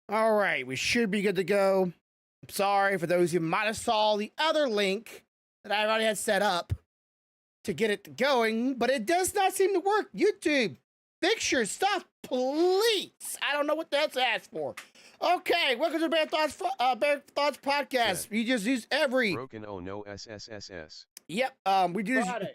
All right, we should be good to go. I'm sorry for those who might have saw the other link that I already had set up to get it going, but it does not seem to work. YouTube, fix your stuff, please. I don't know what that's asked for. Okay, welcome to Bearthought Podcast. We just use every Broken oh no SSSS. we do Friday.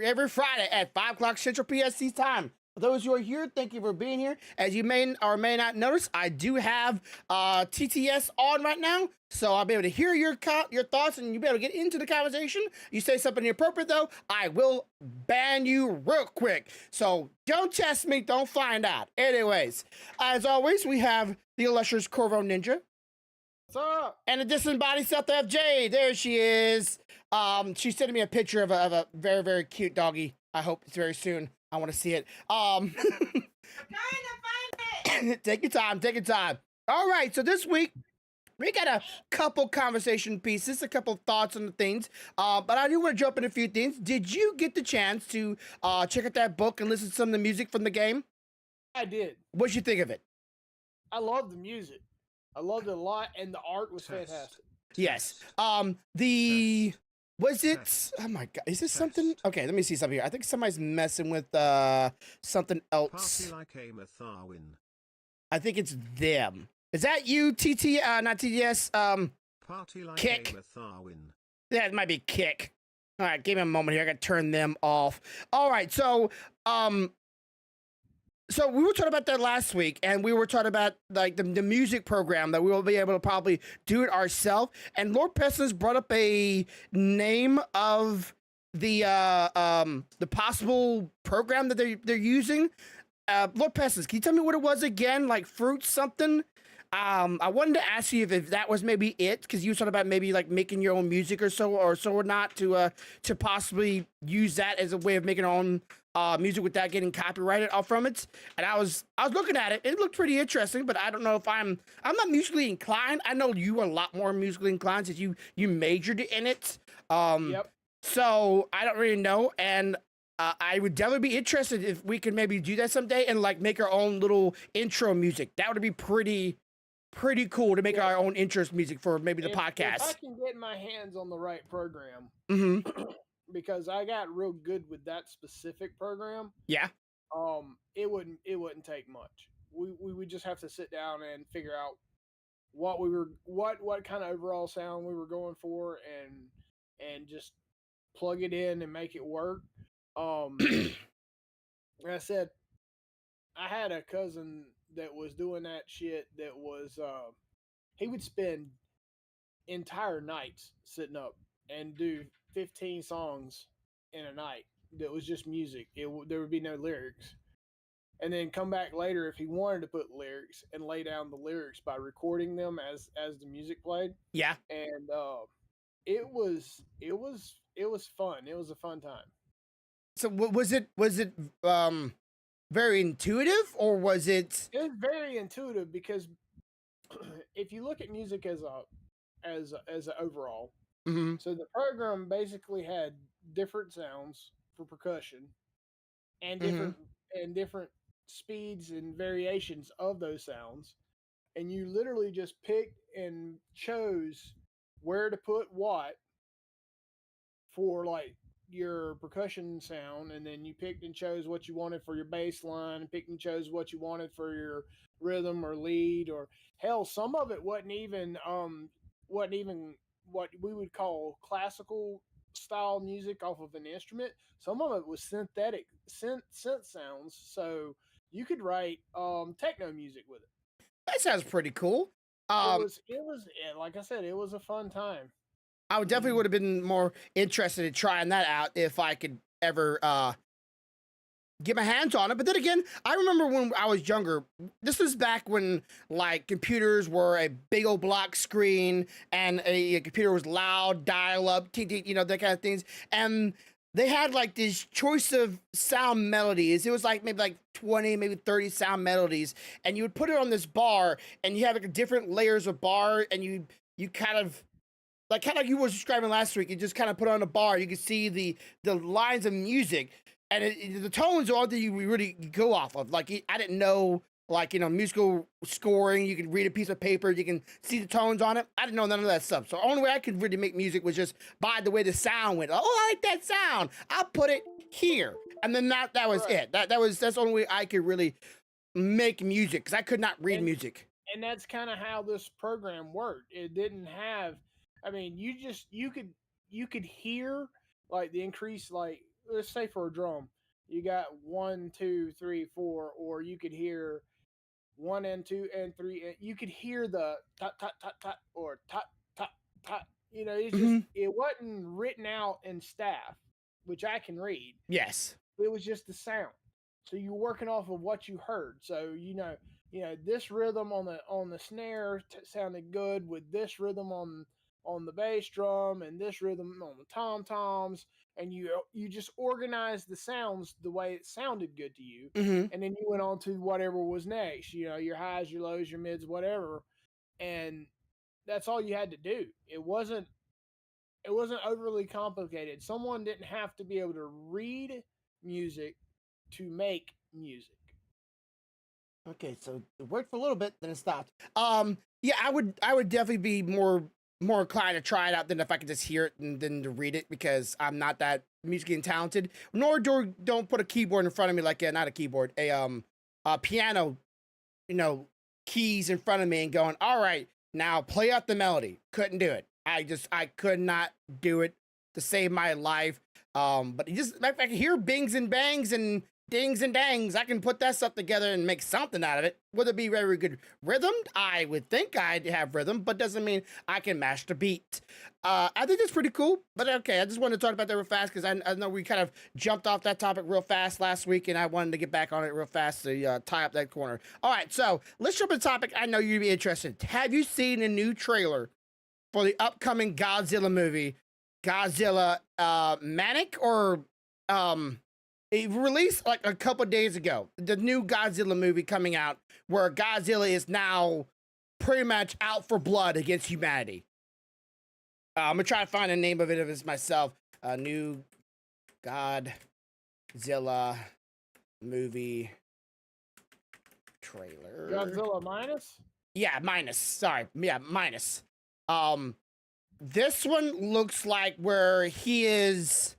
every Friday at 5 o'clock Central PST time. For those who are here, thank you for being here. As you may or may not notice, I do have TTS on right now, so I'll be able to hear your thoughts and you'll be able to get into the conversation. You say something inappropriate, though, I will ban you real quick. So don't test me, don't find out. Anyways, as always, we have the illustrious Corvo Ninja. What's up? And the disembodied self FJ. There she is. She's sending me a picture of a very, very cute doggy. I hope it's very soon. I want to see it. I'm trying to find it. Take your time. All right, so this week we got a couple conversation pieces, a couple thoughts on the things. But I do want to jump in a few things. Did you get the chance to check out that book and listen to some of the music from the game? I did. What'd you think of it? I love the music. I loved it a lot, and the art was fantastic. Yes. Was it? Oh my god! Is this something? Okay, let me see something here. I think somebody's messing with something else. Party like a Matharwin. I think it's them. Is that you, TT? Not TTS. Party like Kick. a Matharwin. Yeah, it might be Kick. All right, give me a moment here. I gotta turn them off. All right, so we were talking about that last week, and we were talking about like the music program that we will be able to probably do it ourselves. And Lord Pestilence brought up a name of the possible program that they're using. Lord Pestilence, can you tell me what it was again? Like fruit something? I wanted to ask you if that was maybe it, because you were talking about maybe like making your own music or so or not to possibly use that as a way of making our own music without getting copyrighted off from it. And I was looking at it. It looked pretty interesting, but I don't know if I'm not musically inclined. I know you are a lot more musically inclined since you majored in it. Yep. So I don't really know, and I would definitely be interested if we could maybe do that someday and like make our own little intro music. That would be pretty cool to make our own intro music for maybe the podcast. If I can get my hands on the right program, Mm-hmm. because I got real good with that specific program. Yeah. It wouldn't take much. We would just have to sit down and figure out what kind of overall sound we were going for, and just plug it in and make it work. Like I said, I had a cousin that was doing that shit. That was he would spend entire nights sitting up and do 15 songs in a night. That was just music. There would be no lyrics, and then come back later if he wanted to put lyrics and lay down the lyrics by recording them as the music played. Yeah. And it was fun. It was a fun time. So was it very intuitive, or was it? It was very intuitive because if you look at music as an overall, Mm-hmm. so the program basically had different sounds for percussion and different speeds and variations of those sounds, and you literally just picked and chose where to put what for like your percussion sound, and then you picked and chose what you wanted for your bass line, and picked and chose what you wanted for your rhythm or lead, or hell, some of it wasn't even what we would call classical style music off of an instrument. Some of it was synthetic synth sounds, so you could write techno music with it. That sounds pretty cool. It was like I said, it was a fun time. I would definitely would have been more interested in trying that out if I could ever get my hands on it. But then again, I remember when I was younger, this was back when like computers were a big old block screen and a computer was loud, dial up, you know, that kind of things. And they had like this choice of sound melodies. It was like maybe like 20, maybe 30 sound melodies. And you would put it on this bar and you have like different layers of bar, and you kind of like you were describing last week, you just kind of put on a bar, you can see the lines of music, and the tones are all that you really go off of. Like, I didn't know like, musical scoring. You can read a piece of paper, you can see the tones on it. I didn't know none of that stuff. So the only way I could really make music was just by the way the sound went. Oh, I like that sound. I'll put it here. And then that was Right. it. That's the only way I could really make music, because I could not read music. And that's kind of how this program worked. It didn't have, I mean, you could hear like the increase, like let's say for a drum, you got 1, 2, 3, 4, or you could hear 1 and 2 and 3. And you could hear the tot tot tot tot or tot tot tot. It's just Mhm. it wasn't written out in staff, which I can read. Yes. It was just the sound. So you're working off of what you heard. So this rhythm on the snare sounded good with this rhythm on the bass drum and this rhythm on the tom toms, and you just organized the sounds the way it sounded good to you, Mm-hmm. and then you went on to whatever was next. Your highs, your lows, your mids, whatever, and that's all you had to do. It wasn't overly complicated. Someone didn't have to be able to read music to make music. Okay, so it worked for a little bit, then it stopped. Yeah, I would definitely be more inclined to try it out than if I could just hear it and then to read it, because I'm not that musically talented. Nor don't put a keyboard in front of me, like not a keyboard, a piano, keys in front of me and going, all right, now play out the melody. Couldn't do it. I could not do it to save my life. But I can hear bings and bangs and dings and dangs. I can put that stuff together and make something out of it. Would it be very good rhythmed? I would think I'd have rhythm, but doesn't mean I can match the beat. I think that's pretty cool. But okay, I just wanted to talk about that real fast, because I know we kind of jumped off that topic real fast last week, and I wanted to get back on it real fast to tie up that corner. All right, so let's jump into the topic I know you'd be interested. Have you seen a new trailer for the upcoming Godzilla movie, Godzilla Manic, or it released like a couple days ago, the new Godzilla movie coming out, where Godzilla is now pretty much out for blood against humanity. I'm gonna try to find the name of it myself. New Godzilla movie trailer. Godzilla minus? Yeah, minus. Sorry. Yeah, minus. This one looks like where he is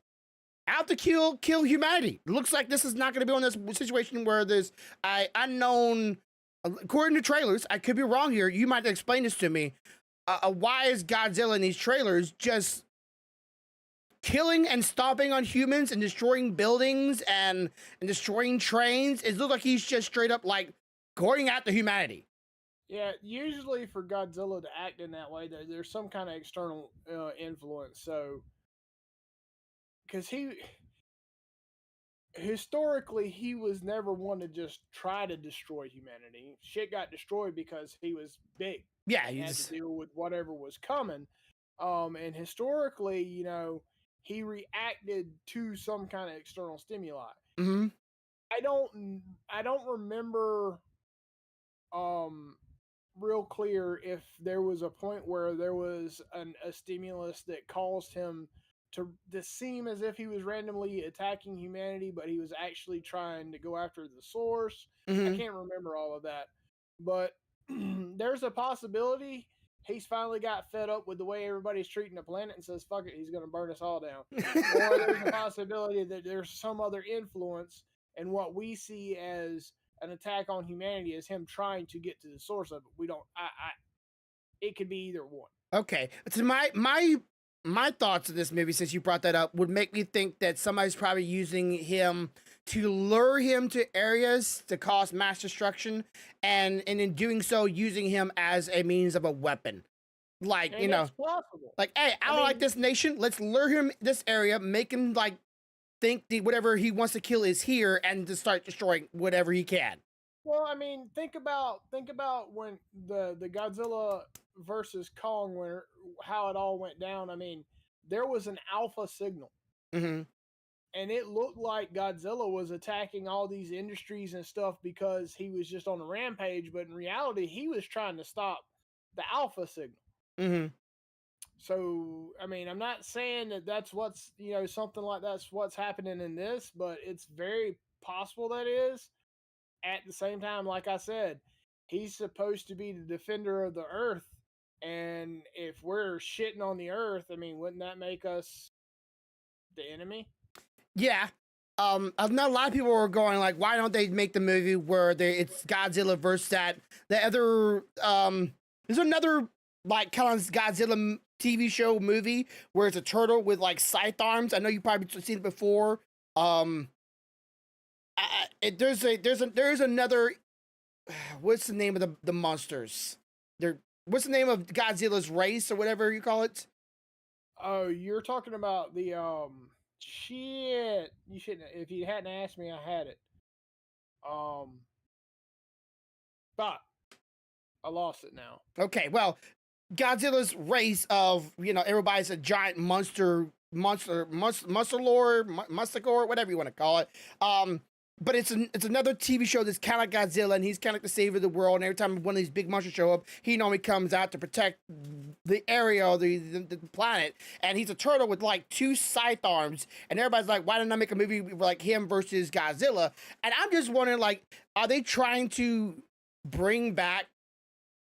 out to kill humanity. Looks like this is not going to be on this situation where there's unknown. According to trailers, I could be wrong here. You might explain this to me. Why is Godzilla in these trailers just killing and stomping on humans and destroying buildings and destroying trains? It looks like he's just straight up like going after humanity. Yeah, usually for Godzilla to act in that way, there's some kind of external influence. So, because historically he was never one to just try to destroy humanity. Shit got destroyed because he was big. Yeah, He had to deal with whatever was coming. And historically, he reacted to some kind of external stimuli. Mm-hmm. I don't remember real clear if there was a point where there was a stimulus that caused him to seem as if he was randomly attacking humanity, but he was actually trying to go after the source. Mm-hmm. I can't remember all of that, but there's a possibility he's finally got fed up with the way everybody's treating the planet and says, fuck it, he's going to burn us all down. Or there's a possibility that there's some other influence, and what we see as an attack on humanity is him trying to get to the source of it. We don't. It could be either one. Okay, so my thoughts of this movie, since you brought that up, would make me think that somebody's probably using him to lure him to areas to cause mass destruction, and in doing so, using him as a means of a weapon. Like, And it's possible. like, hey, I don't like this nation. Let's lure him this area, make him like think whatever he wants to kill is here, and to start destroying whatever he can. Well, I mean, think about when the Godzilla versus Kong, where how it all went down. I mean, there was an alpha signal, Mm-hmm. and it looked like Godzilla was attacking all these industries and stuff because he was just on a rampage. But in reality, he was trying to stop the alpha signal. Mm-hmm. So, I mean, I'm not saying that that's what's, something like that's what's happening in this, but it's very possible that is. at the same time, like I said, he's supposed to be the defender of the Earth. And if we're shitting on the Earth, I mean, wouldn't that make us the enemy? Yeah. I know a lot of people were going like, why don't they make the movie where it's Godzilla versus the other there's another like kind of Godzilla TV show movie where it's a turtle with like scythe arms. I know you probably seen it before. There's another. What's the name of the monsters? What's the name of Godzilla's race or whatever you call it? Oh, you're talking about the shit. You shouldn't. If you hadn't asked me, I had it. But I lost it now. Okay, well, Godzilla's race of everybody's a giant monster lord, whatever you want to call it. But it's another TV show that's kind of like Godzilla, and he's kind of like the savior of the world. And every time one of these big monsters show up, he normally comes out to protect the area or the planet. And he's a turtle with like 2 scythe arms. And everybody's like, why didn't I make a movie like him versus Godzilla? And I'm just wondering, like, are they trying to bring back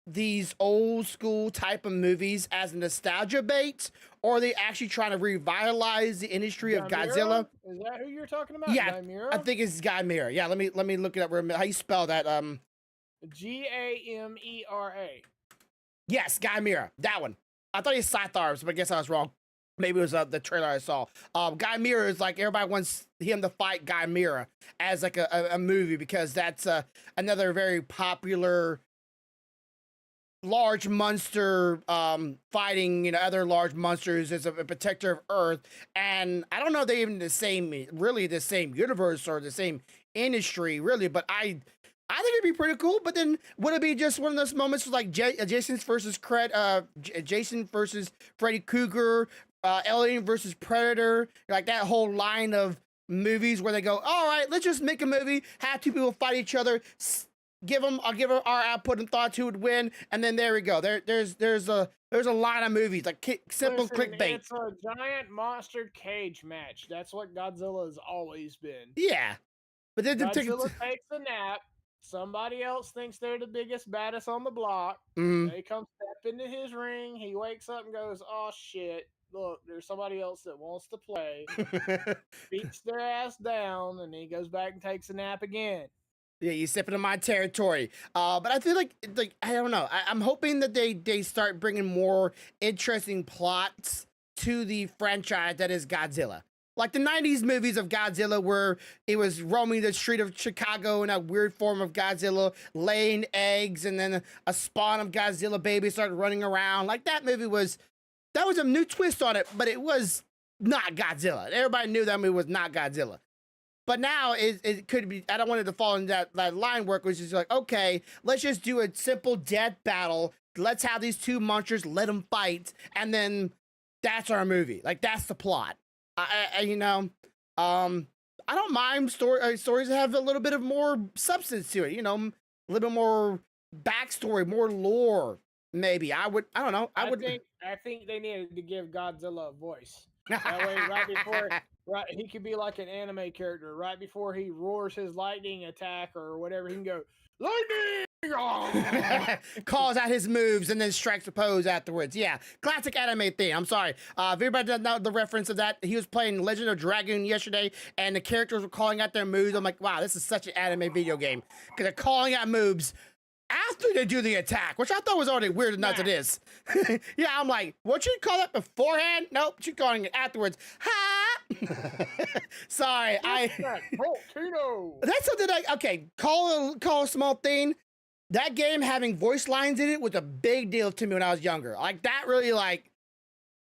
these old school type of movies as a nostalgia bait, or are they actually trying to revitalize the industry of Godzilla? Is that who you're talking about? Yeah, Gamera? I think it's Gamera. Yeah, let me look it up. How you spell that? Gamera. Yes, Gamera. That one. I thought he was scythe arms, but I guess I was wrong. Maybe it was the trailer I saw. Gamera is like everybody wants him to fight Gamera as like a movie because that's another very popular large monster fighting other large monsters as a protector of Earth. And I don't know if they're even the same universe or the same industry really, but I think it'd be pretty cool. But then would it be just one of those moments like Jason versus Freddy Krueger, Alien versus Predator, like that whole line of movies where they go, all right, let's just make a movie, have 2 people fight each other, I'll give her our output and thoughts who would win, and then there we go. There's a line of movies like simple clickbait. It's a giant monster cage match. That's what Godzilla has always been. Yeah, but then Godzilla takes a nap. Somebody else thinks they're the biggest, baddest on the block. They come step into his ring. He wakes up and goes, "Oh shit! Look, there's somebody else that wants to play." Beats their ass down, and then he goes back and takes a nap again. Yeah, you step into my territory. But I feel like I don't know. I'm hoping that they start bringing more interesting plots to the franchise that is Godzilla. Like the 90s movies of Godzilla where it was roaming the street of Chicago in a weird form of Godzilla, laying eggs, and then a spawn of Godzilla babies started running around. Like that movie that was a new twist on it, but it was not Godzilla. Everybody knew that movie was not Godzilla. But now it could be, I don't want it to fall in that line work, which is like, okay, let's just do a simple death battle. Let's have these 2 monsters, let them fight, and then that's our movie. Like, that's the plot. I don't mind stories that have a little bit of more substance to it, a little bit more backstory, more lore, maybe. I don't know. I think they needed to give Godzilla a voice. That way, right, he could be like an anime character. Right before he roars his lightning attack or whatever, he can go, lightning! Calls out his moves and then strikes a pose afterwards. Yeah, classic anime thing. I'm sorry. If everybody doesn't know the reference of that, he was playing Legend of Dragoon yesterday, and the characters were calling out their moves. I'm like, wow, this is such an anime video game. Because they're calling out moves after they do the attack, which I thought was already weird enough it is. Yeah, I'm like, what you call that beforehand? Nope, you're calling it afterwards. Ha! Sorry, volcano. That's something okay, call a small thing. That game having voice lines in it was a big deal to me when I was younger. Like that really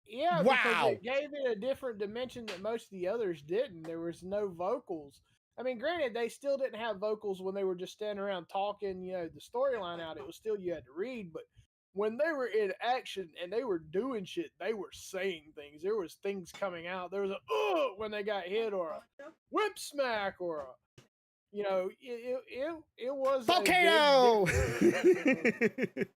yeah, wow. Because it gave it a different dimension that most of the others didn't. There was no vocals. I mean, granted, they still didn't have vocals when they were just standing around talking, the storyline out. It was still you had to read, but when they were in action and they were doing shit, they were saying things. There was things coming out. There was a when they got hit, or a whip smack, or a You know, it was Volcano. a big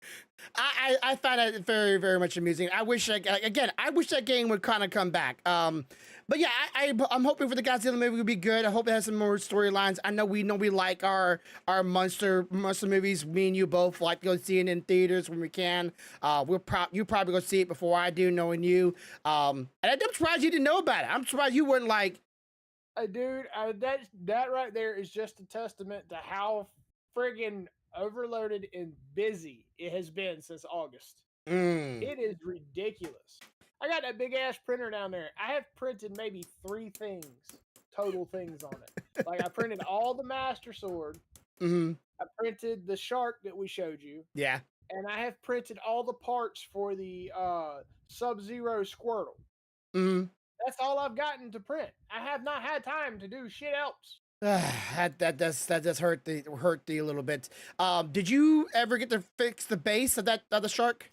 I find it very very much amusing. I wish I wish that game would kind of come back. But yeah, I'm hoping for the Godzilla movie would be good. I hope it has some more storylines. I know we like our monster movies. Me and you both like to go see it in theaters when we can. You probably go see it before I do, knowing you. And I'm surprised you didn't know about it. I'm surprised you weren't like, dude, that right there is just a testament to how friggin' overloaded and busy it has been since August. It is ridiculous. I got that big ass printer down there. I have printed maybe 3 things, total things on it. Like I printed all the Master Sword. mm-hmm. I printed the shark that we showed you. Yeah. And I have printed all the parts for the Sub-Zero Squirtle. Mm-hmm. That's all I've gotten to print. I have not had time to do shit else. that does hurt the a little bit. Did you ever get to fix the base of the shark?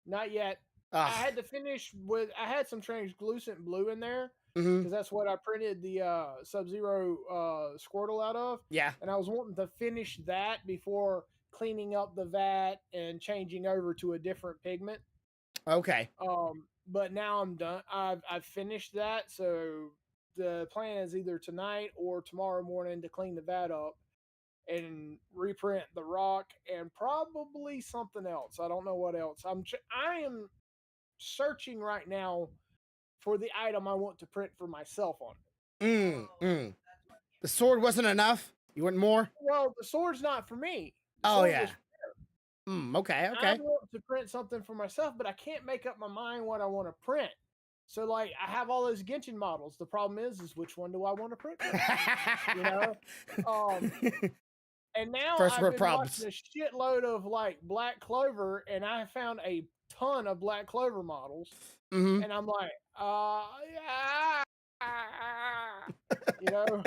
Not yet. I had to finish with. I had some translucent blue in there because that's what I printed the Sub-Zero Squirtle out of. Yeah. And I was wanting to finish that before cleaning up the vat and changing over to a different pigment. Okay. But now I'm done. I've finished that, so the plan is either tonight or tomorrow morning to clean the vat up and reprint the rock and probably something else. I don't know what else. I am searching right now for the item I want to print for myself on it. The sword wasn't enough. You want more? Well, the sword's not for me. Oh yeah. Okay. I want to print something for myself, but I can't make up my mind what I want to print. So, like, I have all those Genshin models. The problem is which one do I want to print? You know. And now I've been watching a shitload of like Black Clover, and I found a ton of Black Clover models, and I'm like, you know.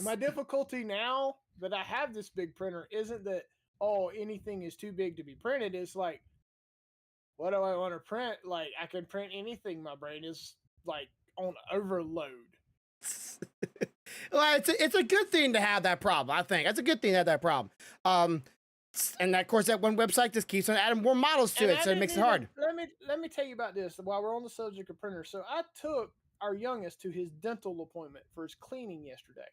My difficulty now that I have this big printer isn't that anything is too big to be printed. It's like, what do I want to print? Like, I can print anything. My brain is like on overload. Well, it's a good thing to have that problem. I think it's a good thing to have that problem. And of course, that one website just keeps on adding more models to it, so it makes it hard. Let me tell you about this while we're on the subject of printers. So I took our youngest to his dental appointment for his cleaning yesterday.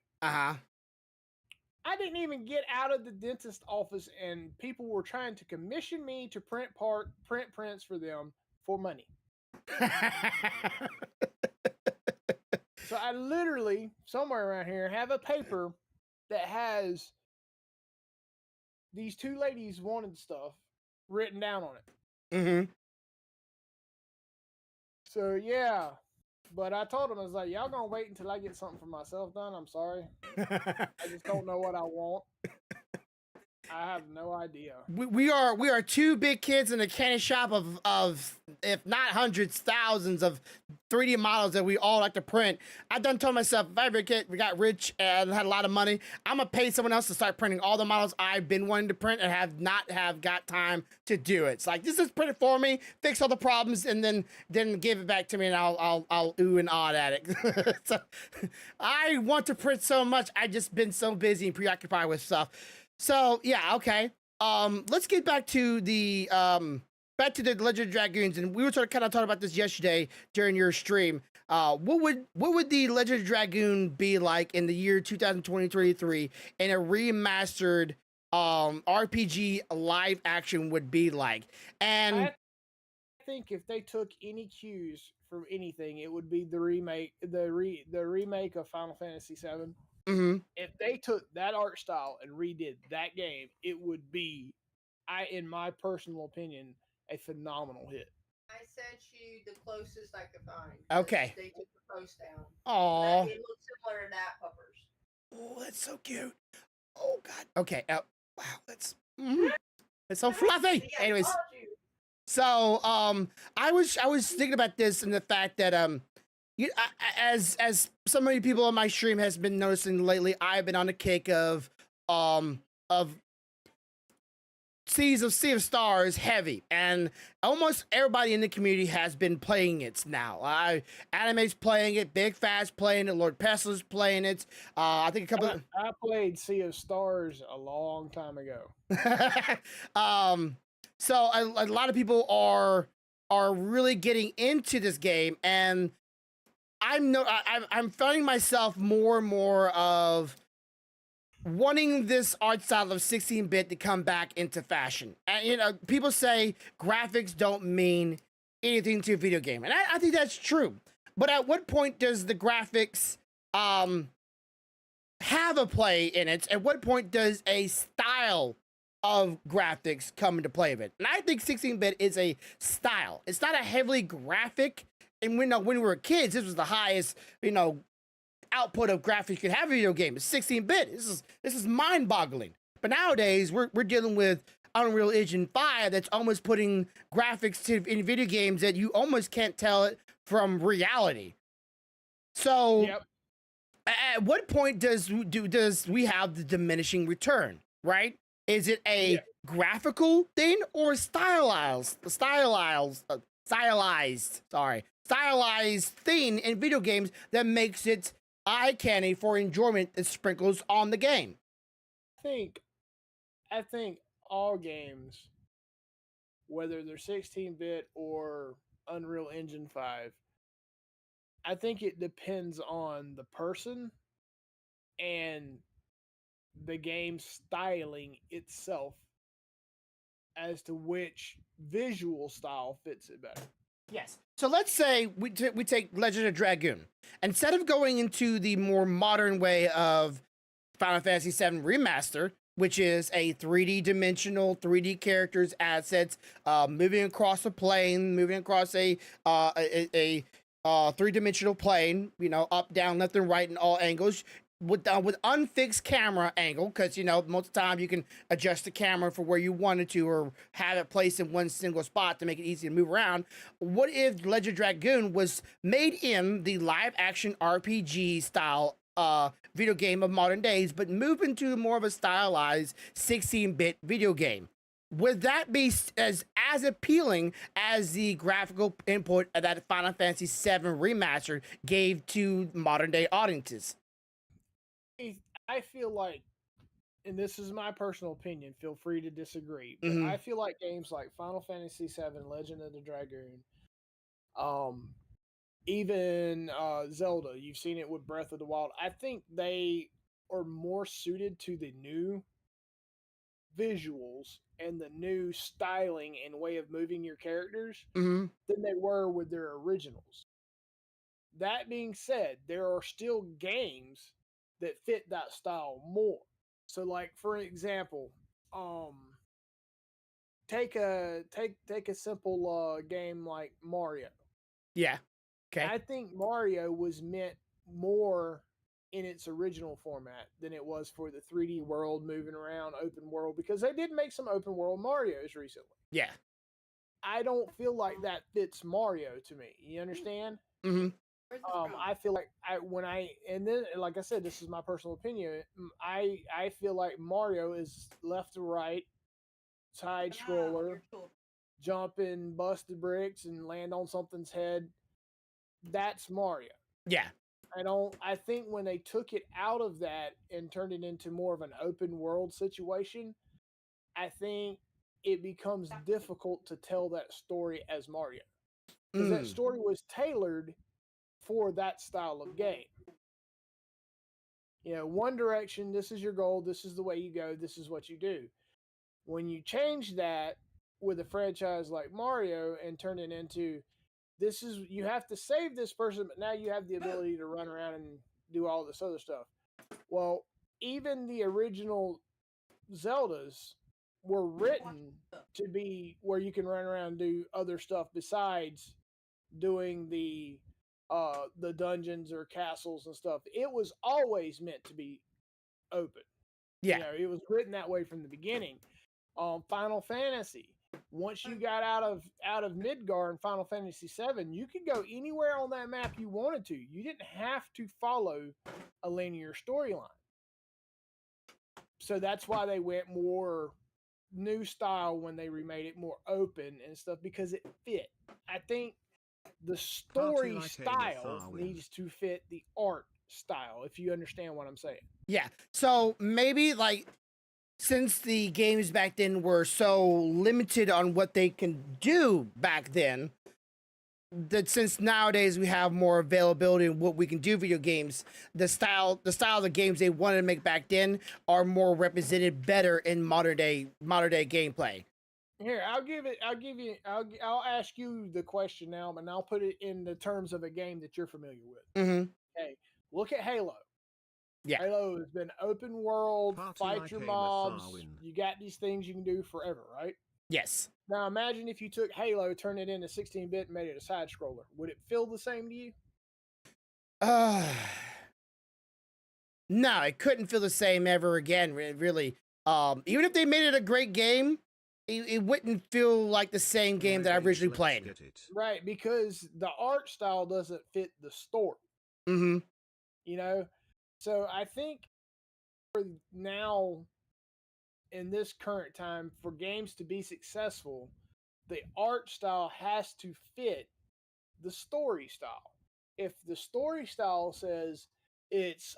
I didn't even get out of the dentist office, and people were trying to commission me to print prints for them for money. So I literally, somewhere around here, have a paper that has these 2 ladies wanted stuff written down on it. So yeah, but I told them, I was like, y'all gonna wait until I get something for myself done? I'm sorry. I just don't know what I want. I have no idea. We are 2 big kids in a candy shop of if not hundreds, thousands of 3D models that we all like to print. I done told myself, if I ever got rich and had a lot of money, I'm gonna pay someone else to start printing all the models I've been wanting to print and have got time to do it. It's like, this is print it for me, fix all the problems, and then give it back to me, and I'll ooh and ah at it. So I want to print so much. I just been so busy and preoccupied with stuff. So yeah, okay. Let's get back to the Legend of Dragoons, and we were kind of talking about this yesterday during your stream. What would the Legend of Dragoon be like in the year 2023 in a remastered RPG live action would be like? And I think if they took any cues from anything, it would be the remake of Final Fantasy VII. If they took that art style and redid that game, it would be, in my personal opinion, a phenomenal hit. I sent you the closest I could find. Okay. They took the post down. Aww. It looks similar to that, puppers. Oh, that's so cute. Oh God. Okay. Wow. That's it's so fluffy. Anyways, so I was thinking about this and the fact that as so many people on my stream has been noticing lately, I've been on the kick of Sea of Stars heavy, and almost everybody in the community has been playing it now. Anime's playing it, Big Fast playing it, Lord Pesla's playing it. I think a couple. I played Sea of Stars a long time ago. So a lot of people are really getting into this game, and I'm finding myself more and more of wanting this art style of 16-bit to come back into fashion. And you know, people say graphics don't mean anything to a video game, and I think that's true. But at what point does the graphics have a play in it? At what point does a style of graphics come into play of it? And I think 16-bit is a style. It's not a heavily graphic. And when we were kids, this was the highest, output of graphics you could have a video game. It's 16-bit. This is mind-boggling. But nowadays, we're dealing with Unreal Engine 5 that's almost putting graphics in video games that you almost can't tell it from reality. So, Yep. at what point does we have the diminishing return, right? Is it a graphical thing or stylized thing in video games that makes it eye candy for enjoyment that sprinkles on the game? I think all games, whether they're 16-bit or Unreal Engine 5, I think it depends on the person and the game styling itself as to which visual style fits it better. Yes. So let's say we take Legend of Dragoon. Instead of going into the more modern way of Final Fantasy VII Remaster, which is a 3D dimensional, 3D characters, assets, moving across a plane, moving across a three-dimensional plane, up, down, left, and right in all angles, with unfixed camera angle, because most of the time you can adjust the camera for where you wanted to, or have it placed in one single spot to make it easy to move around. What if Legend of Dragoon was made in the live action RPG style video game of modern days, but move into more of a stylized 16-bit video game? Would that be as appealing as the graphical input that Final Fantasy VII Remastered gave to modern day audiences? I feel like, and this is my personal opinion, feel free to disagree, but Mhm. I feel like games like Final Fantasy VII, Legend of the Dragoon, even Zelda, you've seen it with Breath of the Wild, I think they are more suited to the new visuals and the new styling and way of moving your characters Mm-hmm. than they were with their originals. That being said, there are still games that fit that style more. So, like for example, take a simple game like Mario. Yeah. Okay. I think Mario was meant more in its original format than it was for the 3D world, moving around, open world, because they did make some open world Marios recently. Yeah. I don't feel like that fits Mario to me. You understand? Mm-hmm. I feel like like I said, this is my personal opinion. I feel like Mario is left to right, side scroller, jump and bust the bricks and land on something's head. That's Mario. Yeah. I think when they took it out of that and turned it into more of an open world situation, I think it becomes difficult to tell that story as Mario. Because that story was tailored for that style of game. One direction, this is your goal, this is the way you go, this is what you do. When you change that with a franchise like Mario and turn it into, you have to save this person, but now you have the ability to run around and do all this other stuff. Well, even the original Zeldas were written to be where you can run around and do other stuff besides doing the dungeons or castles and stuff. It was always meant to be open. Yeah. It was written that way from the beginning. Final Fantasy, once you got out of Midgar in Final Fantasy VII, you could go anywhere on that map you wanted to. You didn't have to follow a linear storyline. So that's why they went more new style when they remade it more open and stuff because it fit. I think the story like style Darwin. needs to fit the art style, if you understand what I'm saying. Yeah. So maybe like since the games back then were so limited on what they can do back then, that since nowadays we have more availability in what we can do video games, the style of the games they wanted to make back then are more represented better in modern day gameplay. Here, I'll ask you the question now, and I'll put it in the terms of a game that you're familiar with. Mm-hmm. Okay, look at Halo. Yeah. Halo has been open world, Party fight like your a mobs. Darwin. You got these things you can do forever, right? Yes. Now imagine if you took Halo, turned it into 16-bit, and made it a side scroller. Would it feel the same to you? No, it couldn't feel the same ever again. Really, even if they made it a great game, it wouldn't feel like the same game that I originally Let's played. get it. Right, because the art style doesn't fit the story. Mm-hmm. You know, so I think for now, in this current time, for games to be successful, the art style has to fit the story style. If the story style says it's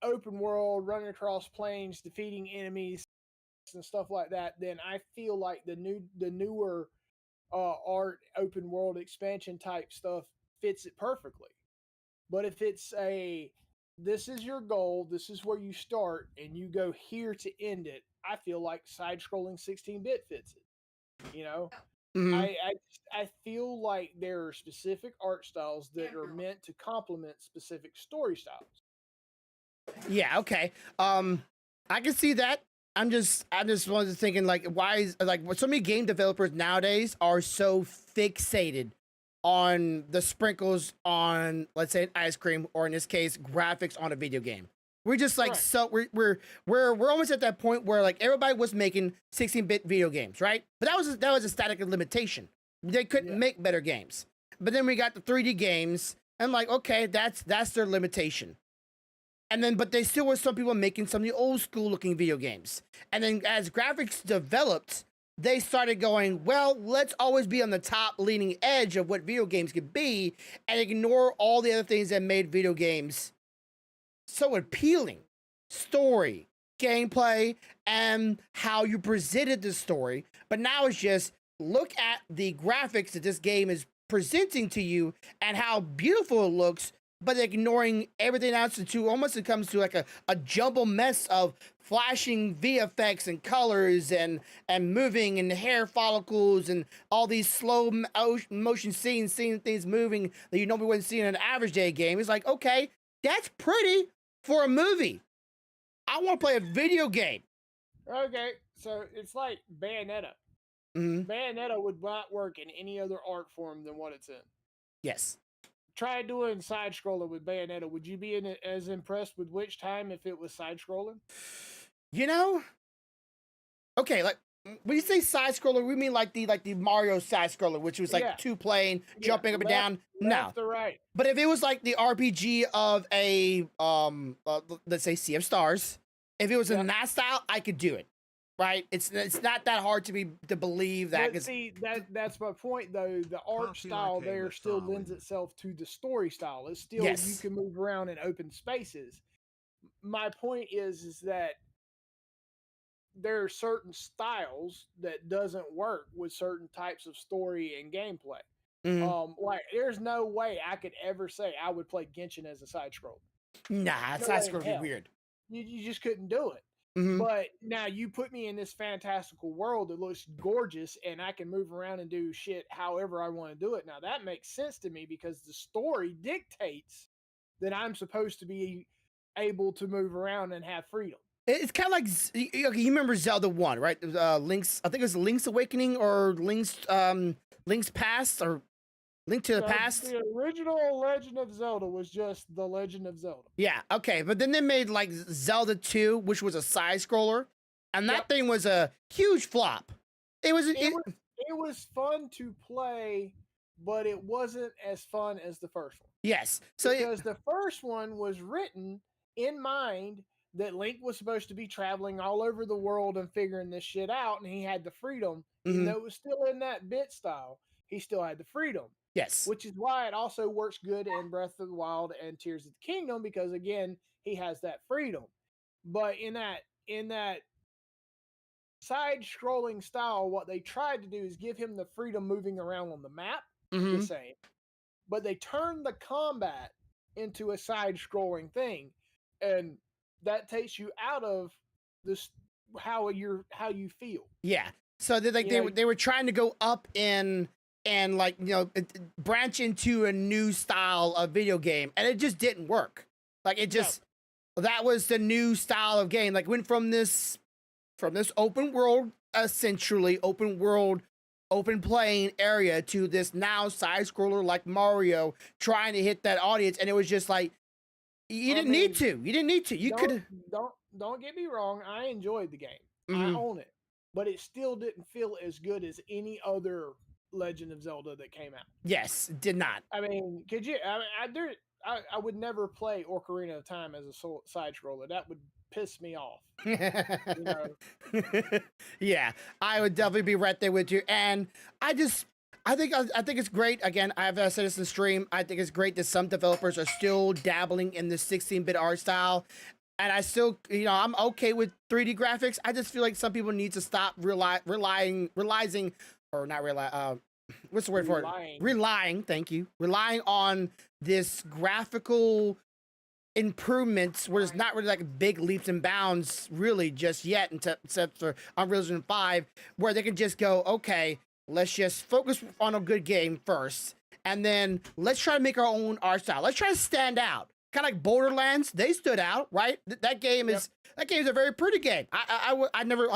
open world, running across planes, defeating enemies and stuff like that, then I feel like the newer art open world expansion type stuff fits it perfectly. But if it's this is your goal, this is where you start, and you go here to end it, I feel like side scrolling 16-bit fits it. You know, Mm-hmm. I feel like there are specific art styles that are meant to complement specific story styles. Yeah. Okay. I can see that. I'm just was thinking like, why is like so many game developers nowadays are so fixated on the sprinkles on, let's say, an ice cream, or in this case, graphics on a video game. We're just like, Right. so we're almost at that point where like everybody was making 16-bit video games, right? But that was a static limitation. They couldn't Yeah. make better games. But then we got the 3D games, and like, okay, that's their limitation. And then, but they still were some people making some of the old school looking video games. And then as graphics developed, they started going, well, let's always be on the top leading edge of what video games could be and ignore all the other things that made video games so appealing. Story, gameplay, and how you presented the story. But now it's just look at the graphics that this game is presenting to you and how beautiful it looks, but ignoring everything else into almost it comes to like a jumble mess of flashing VFX and colors and moving and hair follicles and all these slow motion scenes, seeing things moving that you normally wouldn't see in an average day game. It's like, okay, that's pretty for a movie. I want to play a video game. Okay, so it's like Bayonetta. Mm-hmm. Bayonetta would not work in any other art form than what it's in. Yes. Try doing side scroller with Bayonetta. Would you be as impressed with Witch Time if it was side scrolling? You know, okay, like when you say side scroller, we mean like the Mario side scroller, which was like Yeah. two plane jumping up and down. No, Left or right? but if it was like the RPG of a let's say Sea of Stars, if it was in that style, I could do it. Right? It's not that hard to believe that. But see, that's my point though. The art Party style like a there still Darwin. lends itself to the story style. It's still Yes. you can move around in open spaces. My point is that there are certain styles that doesn't work with certain types of story and gameplay. Mhm. Like there's no way I could ever say I would play Genshin as a side scroll. Nah, No side way in scroller be hell. weird. You just couldn't do it. Mhm. But now you put me in this fantastical world that looks gorgeous and I can move around and do shit however I want to do it. Now that makes sense to me because the story dictates that I'm supposed to be able to move around and have freedom. It's kind of like you remember Zelda 1, right? Link's, I think it was Link's Awakening or Link's Past or Link to the So Past. the original Legend of Zelda was just the Legend of Zelda. Yeah, okay, but then they made like Zelda 2, which was a side scroller, and that thing was a huge flop. It was fun to play, but it wasn't as fun as the first one. Yes. So Because the first one was written in mind that Link was supposed to be traveling all over the world and figuring this shit out, and he had the freedom, even Mhm. though it was still in that bit style, he still had the freedom. Yes. Which is why it also works good in Breath of the Wild and Tears of the Kingdom, because again, he has that freedom. But in that side-scrolling style, what they tried to do is give him the freedom moving around on the map, the Mhm. same, but they turned the combat into a side-scrolling thing, and that takes you out of this how you feel. Yeah. So they like You know, they were trying to go up in and like branch into a new style of video game, and it just didn't work. Like it No. just that was the new style of game. Like went from this open world, essentially open world, open playing area to this now side scroller like Mario trying to hit that audience, and it was just like you I didn't need mean, to. You didn't need to. You could. don't get me wrong. I enjoyed the game. I Mhm. own it, but it still didn't feel as good as any other Legend of Zelda that came out. Yes, did not. I mean, could you? I would never play Ocarina of Time as a side scroller. That would piss me off. You know, Yeah, I would definitely be right there with you. And I think it's great. Again, I've said this in the stream. I think it's great that some developers are still dabbling in the 16-bit art style. And I still, I'm okay with 3D graphics. I just feel like some people need to stop realizing, or not rely. What's the word for it? Relying. Thank you. Relying on this graphical improvements where it's not really like big leaps and bounds really just yet, except for Unreal Engine 5, where they can just go, okay, let's just focus on a good game first, and then let's try to make our own art style. Let's try to stand out. Kind of like Borderlands, they stood out, right? That game is a very pretty game. I never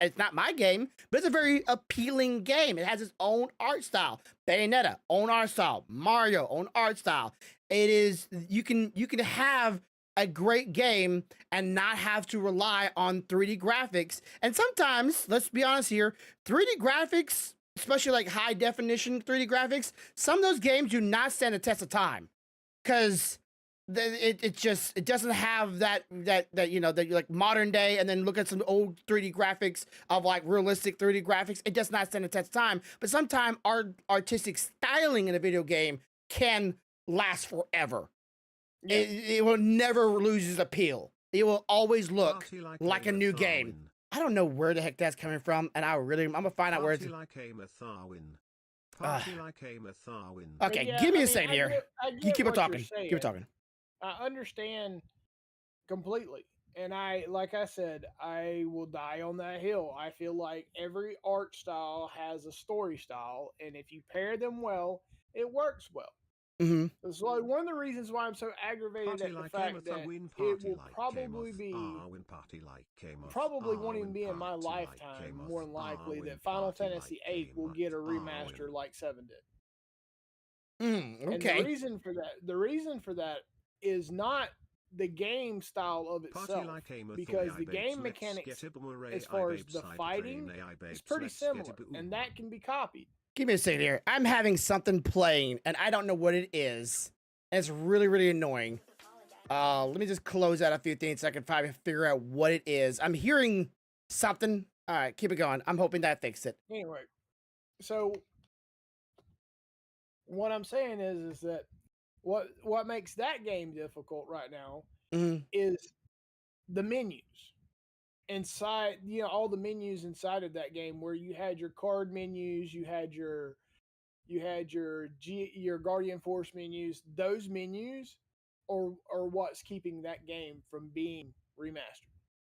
it's not my game, but it's a very appealing game. It has its own art style. Bayonetta, own art style. Mario, own art style. It is you can have a great game and not have to rely on 3D graphics. And sometimes, let's be honest here, 3D graphics, especially like high definition 3D graphics, some of those games do not stand the test of time because it doesn't have that like modern day, and then look at some old 3D graphics of like realistic 3D graphics. It does not stand the test of time. But sometimes artistic styling in a video game can last forever. Yeah. It will never lose its appeal. It will always look like a new game. I don't know where the heck that's coming from, and I'm gonna find out where it's. Okay, Yeah, give me I a mean, second here. You get keep on what you're talking. Keep saying. on talking. I understand completely. And like I said, I will die on that hill. I feel like every art style has a story style, and if you pair them well, it works well. Mm-hmm. It's like one of the reasons why I'm so aggravated at the fact that it will probably be probably won't even be in my lifetime. More than likely, that Final Fantasy VIII will get a remaster like 7 did. Okay. And the reason for that is not the game style of itself, because the game mechanics, as far as the fighting, is pretty similar, and that can be copied. Give me a second here. I'm having something playing, and I don't know what it is. And it's really, really annoying. Let me just close out a few things so I can probably figure out what it is. I'm hearing something. All right, keep it going. I'm hoping that fixed it. Anyway, so what I'm saying is that what makes that game difficult right now is the menus inside. All the menus inside of that game, where you had your card menus, you had your Guardian Force menus. Those menus are what's keeping that game from being remastered.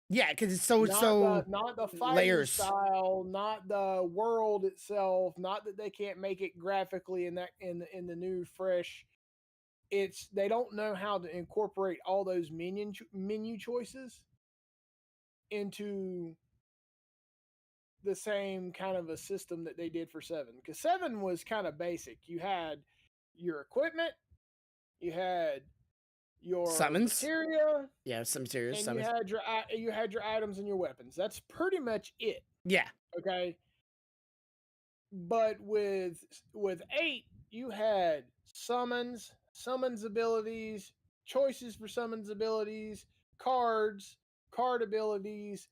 Yeah, because it's not the fighting layers. style, not the world itself, not that they can't make it graphically in the new fresh. It's they don't know how to incorporate all those menu choices into the same kind of a system that they did for 7, because 7 was kind of basic. You had your equipment, you had your summons, materia, some serious and summons. you had your items and your weapons. That's pretty much it. Yeah. Okay. But with 8, you had summons abilities, choices for summons abilities, cards, card abilities,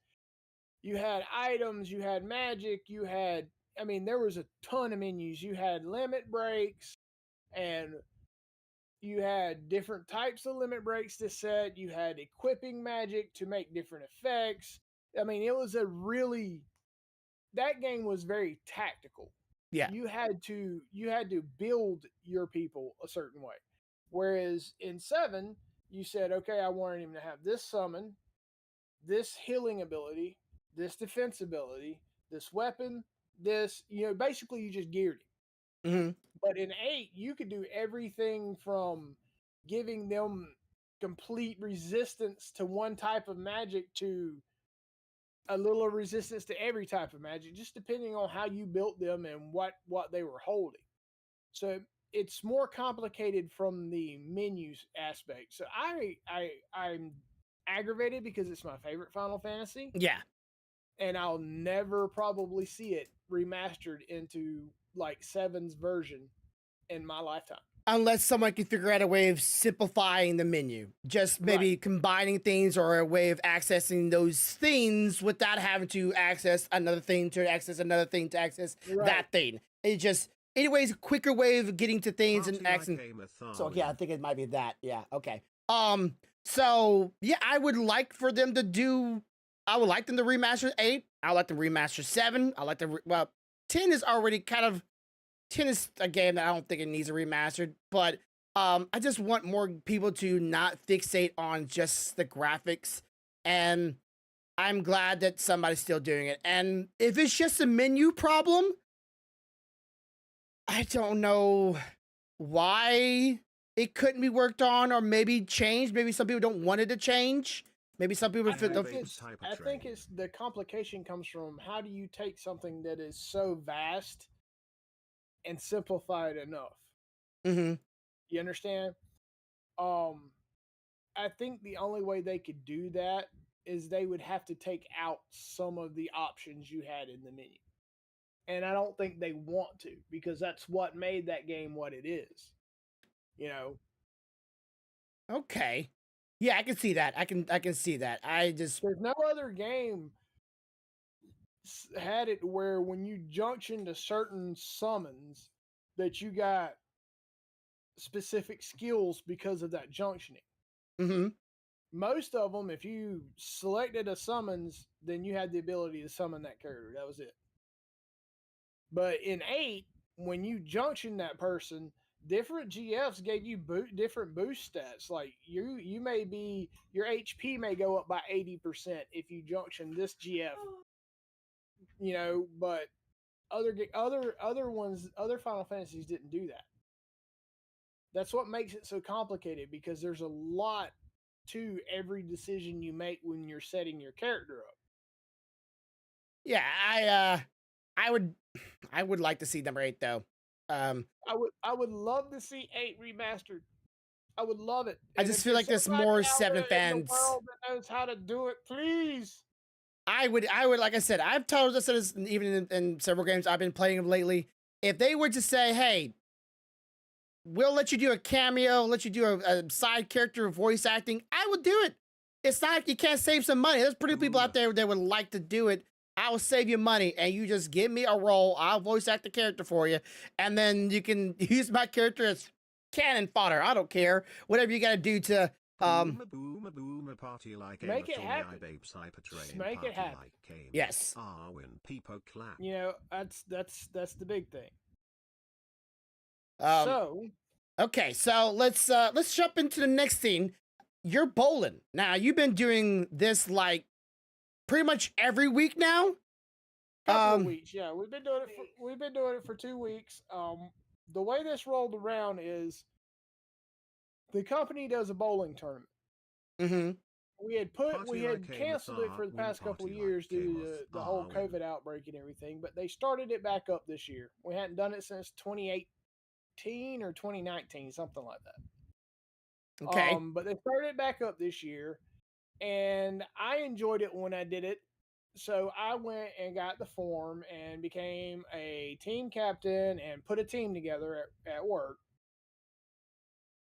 you had items, you had magic, you had, I mean, there was a ton of menus. You had limit breaks, and you had different types of limit breaks to set. You had equipping magic to make different effects. I mean, it was a really, that game was very tactical. Yeah. You had to build your people a certain way. Whereas in 7, you said, okay, I wanted him to have this summon, this healing ability, this defense ability, this weapon, this, basically you just geared him. Mm-hmm. But in 8, you could do everything from giving them complete resistance to one type of magic to a little resistance to every type of magic, just depending on how you built them and what they were holding. So it's more complicated from the menus aspect. So I'm aggravated because it's my favorite Final Fantasy, Yeah. and I'll never probably see it remastered into like 7's version in my lifetime. Unless someone can figure out a way of simplifying the menu, just maybe combining things or a way of accessing those things without having to access another thing to access another thing to access that thing. It just, anyways, a quicker way of getting to things and accessing. So yeah, I think it might be that. Yeah. Okay. So yeah, I would like for them to do. I would like them to remaster 8. I would like them to remaster 7. I like to. Well, 10 is already kind of. 10 is a game that I don't think it needs a remastered, but I just want more people to not fixate on just the graphics, and I'm glad that somebody's still doing it. And if it's just a menu problem, I don't know why it couldn't be worked on or maybe changed. Maybe some people don't want it to change. Maybe some people I think it's the complication comes from how do you take something that is so vast and simplify it enough. Mm-hmm. You understand? I think the only way they could do that is they would have to take out some of the options you had in the menu. And I don't think they want to, because that's what made that game what it is. Okay. Yeah, I can see that. I can see that. There's no other game had it where when you junction to certain summons that you got specific skills because of that junctioning. Mm-hmm. Most of them, if you selected a summons, then you had the ability to summon that character. That was it. But in 8, when you junction that person, different GFs gave you different boost stats. Like you may be, your HP may go up by 80% if you junction this GF. But other ones, other Final Fantasies didn't do that. That's what makes it so complicated, because there's a lot to every decision you make when you're setting your character up. Yeah, I would like to see number 8 though. I would love to see 8 remastered. I would love it. I just feel like there's more 7 fans that knows how to do it, please. I would, like I said, I said this even in several games I've been playing lately. If they were to say, hey, we'll let you do a cameo, let you do a side character voice acting, I would do it. It's not like you can't save some money. There's pretty people out there that would like to do it. I will save you money, and you just give me a role. I'll voice act the character for you, and then you can use my character as cannon fodder. I don't care. Whatever you got to do to party like make it happen. Make it happen. Yes. People clap. That's the big thing. Okay, so let's jump into the next thing. You're bowling. Now, you've been doing this like pretty much every week now. Couple of weeks, yeah. We've been doing it for 2 weeks. The way this rolled around is the company does a bowling tournament. Mm-hmm. We had canceled it for the past couple of years due to the whole COVID outbreak and everything, but they started it back up this year. We hadn't done it since 2018 or 2019, something like that. Okay. But they started it back up this year, and I enjoyed it when I did it. So I went and got the form and became a team captain and put a team together at work.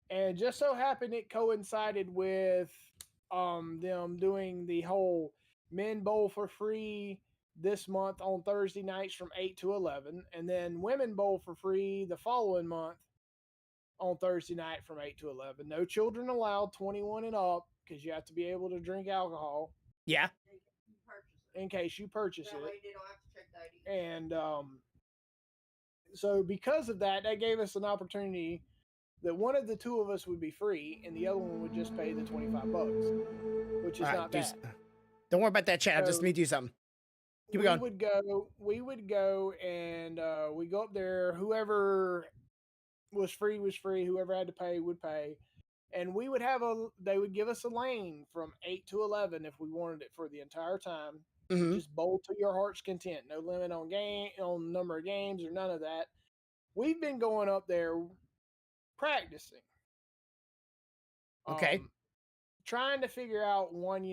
And just so happened it coincided with them doing the whole men bowl for free this month on Thursday nights from 8 to 11, and then women bowl for free the following month on Thursday night from 8 to 11. No children allowed 21 and up because you have to be able to drink alcohol Yeah. in case you purchase That it. way they don't have to check the ID. And so because of that, that gave us an opportunity that one of the two of us would be free and the other one would just pay the $25, which is All right, not bad. don't worry about that chat. I just So- need to do something. Keep it going. We would go and we go up there. Whoever was free was free. Whoever had to pay would pay. And we would have they would give us a lane from 8 to 11 if we wanted it for the entire time. Mhm. Just bowl to your heart's content. No limit on number of games or none of that. We've been going up there practicing. Okay. Trying to figure out one,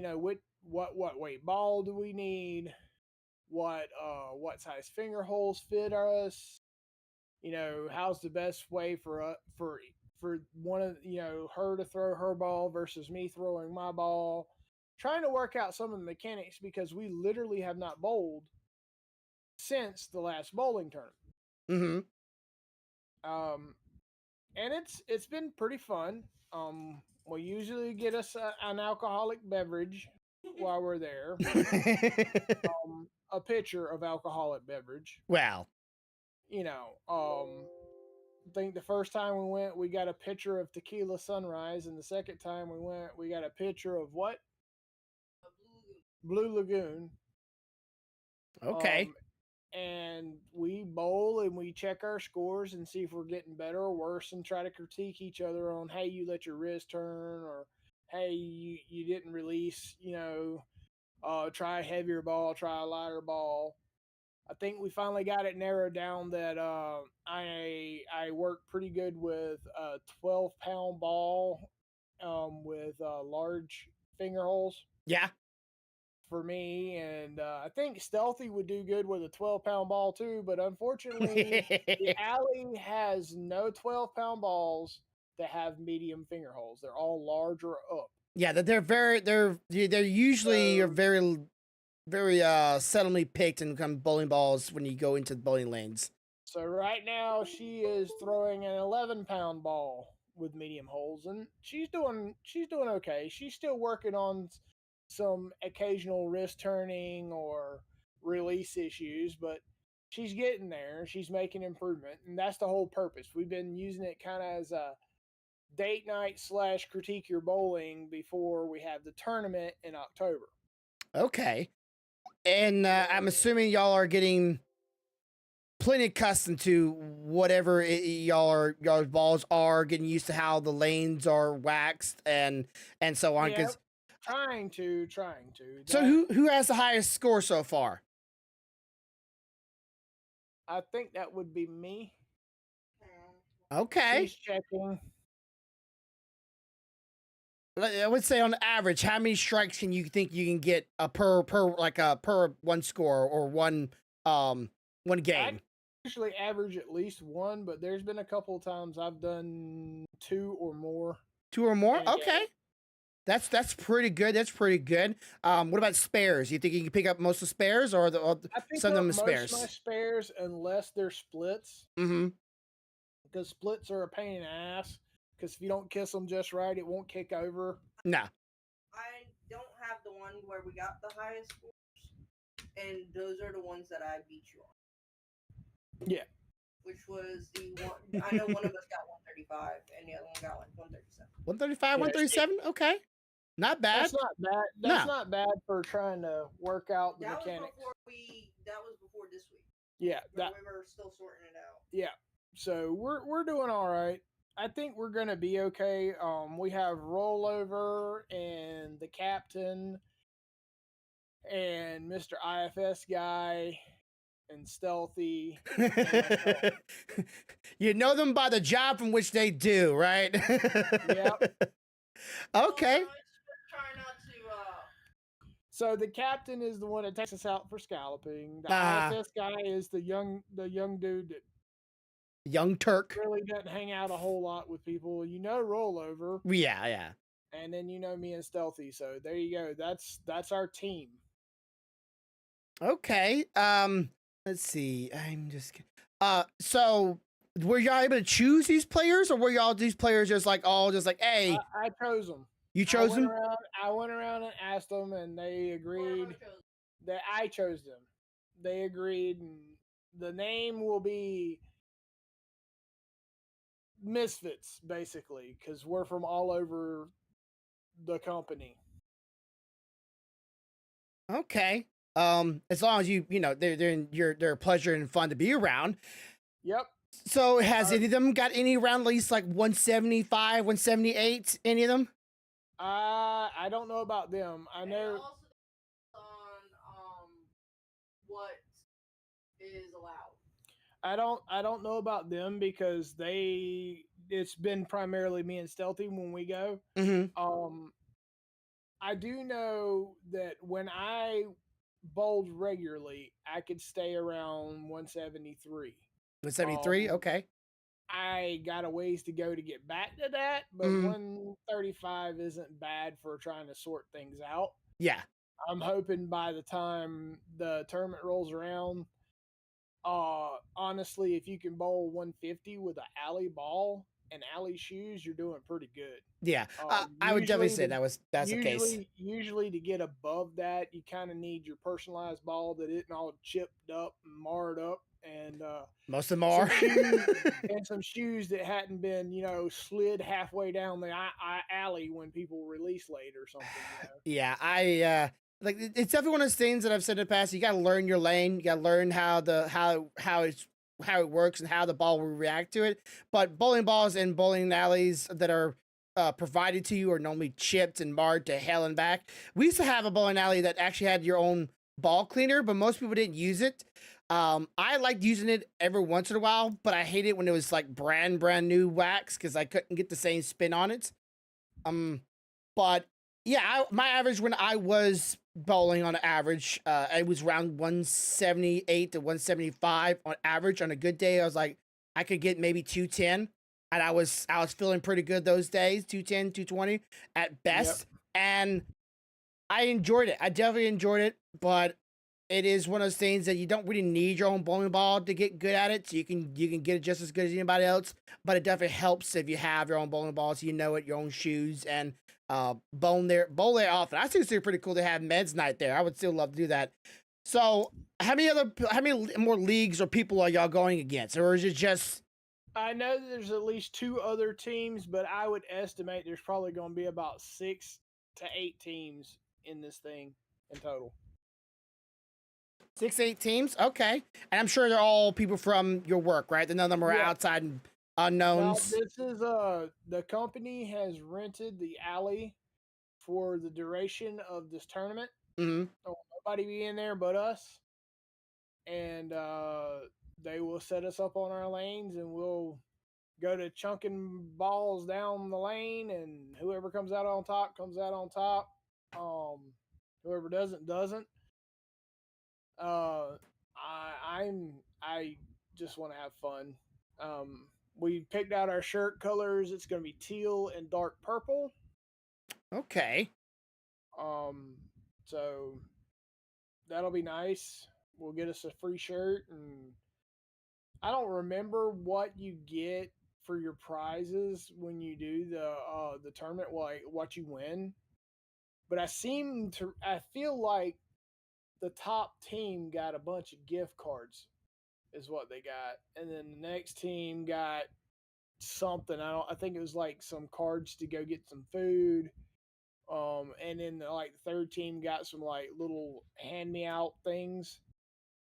what weight ball do we need? What size finger holes fit us? How's the best way for one of her to throw her ball versus me throwing my ball? Trying to work out some of the mechanics because we literally have not bowled since the last bowling tournament. Mm-hmm. And it's been pretty fun. We usually get us an alcoholic beverage while we're there. A pitcher of alcoholic beverage. Wow. I think the first time we went, we got a pitcher of tequila sunrise, and the second time we went, we got a pitcher of what? Blue Lagoon. Okay. And we bowl and we check our scores and see if we're getting better or worse, and try to critique each other on, hey, you let your wrist turn, or hey, you didn't release, try a heavier ball, try a lighter ball. I think we finally got it narrowed down that I work pretty good with a 12-pound ball with large finger holes. Yeah. For me, and I think Stealthy would do good with a 12-pound ball too, but unfortunately, the alley has no 12-pound balls that have medium finger holes. They're all large or up. Yeah, they're usually very very seldomly picked and become bowling balls when you go into the bowling lanes. So right now she is throwing an 11-pound ball with medium holes, and she's doing okay. She's still working on some occasional wrist turning or release issues, but she's getting there. She's making improvement, and that's the whole purpose. We've been using it kind of as a date night / critique your bowling before we have the tournament in October. Okay. And I'm assuming y'all are getting plenty accustomed to whatever y'all's balls are, getting used to how the lanes are waxed and so on. Yeah, trying to. So who has the highest score so far? I think that would be me. Okay. She's checking. I would say on average, how many strikes can you think you can get per one score or one game? I usually average at least one, but there's been a couple of times I've done 2 or more. 2 or more? in a Okay. game. That's pretty good. That's pretty good. What about spares? You think you can pick up most of the spares or I pick some of up them most spares? of my spares unless they're splits, Mm-hmm. because splits are a pain in the ass. Because if you don't kiss them just right, it won't kick over. No. I don't have the one where we got the highest scores, and those are the ones that I beat you on. Yeah. Which was the one, I know one of us got 135, and the other one got like 137. 135, Yeah, 137? Okay. Not bad. That's not bad. That's not bad for trying to work out the That mechanics. That was before this week. Yeah. But we were still sorting it out. Yeah. So we're doing all right. I think we're gonna be okay. We have rollover and the captain and Mr. IFS guy and Stealthy. You know them by the job from which they do, right? Yep. Okay. Well, just try not to. So the captain is the one that takes us out for scalloping. The Ah. IFS guy is the young dude that Young Turk. really doesn't hang out a whole lot with people. Rollover. Yeah. and then you know me and Stealthy. So there you go. That's our team. Okay. Let's see. So were y'all able to choose these players, or were y'all these players just like all just like, hey, I chose them. you chose them? I went around and asked them, and they agreed that I chose them. They agreed, and the name will be Misfits, basically, because we're from all over the company. Okay. As long as you know they're a pleasure and fun to be around. Yep. So has any of them got any around at least like 175, 178? Any of them? I don't know about them. I know. Also on what is allowed. I don't know about them because it's been primarily me and Stealthy when we go. Mm-hmm. I do know that when I bowled regularly, I could stay around 173. 173. Okay. I got a ways to go to get back to that, but 135 isn't bad for trying to sort things out. Yeah. I'm hoping by the time the tournament rolls around, honestly, if you can bowl 150 with an alley ball and alley shoes, you're doing pretty good. Yeah. I would definitely say that's the case. Usually, to get above that, you kind of need your personalized ball that isn't all chipped up and marred up, and most of them are, and some shoes that hadn't been, slid halfway down the alley when people release late or something. Yeah, I like it's definitely one of those things that I've said in the past. You got to learn your lane. You got to learn how it works and how the ball will react to it. But bowling balls and bowling alleys that are provided to you are normally chipped and marred to hell and back. We used to have a bowling alley that actually had your own ball cleaner, but most people didn't use it. I liked using it every once in a while, but I hate it when it was like brand new wax because I couldn't get the same spin on it. But yeah, my average when I was bowling on average, it was around 178 to 175 on average. On a good day, I could get maybe 210, and I was feeling pretty good those days, 210, 220 at best, and I enjoyed it. I definitely enjoyed it, but it is one of those things that you don't really need your own bowling ball to get good at it. So you can get it just as good as anybody else, but it definitely helps if you have your own bowling balls, your own shoes, and bowl there often. I think it's pretty cool to have men's night there. I would still love to do that. So how many more leagues or people are y'all going against, or is it just? I know that there's at least 2 other teams, but I would estimate there's probably going to be about 6 to 8 teams in this thing in total. 6, 8 teams? Okay. And I'm sure they're all people from your work, right? None of them are outside and unknowns. Now, this is the company has rented the alley for the duration of this tournament. Mm-hmm. So nobody be in there but us. And they will set us up on our lanes, and we'll go to chunking balls down the lane, and whoever comes out on top comes out on top. Whoever doesn't. I just want to have fun. We picked out our shirt colors. It's going to be teal and dark purple. Okay. So that'll be nice. We'll get us a free shirt, and I don't remember what you get for your prizes when you do the tournament, like what you win. But I feel like the top team got a bunch of gift cards, is what they got, and then the next team got something. I think it was like some cards to go get some food. And then the third team got some like little hand me out things.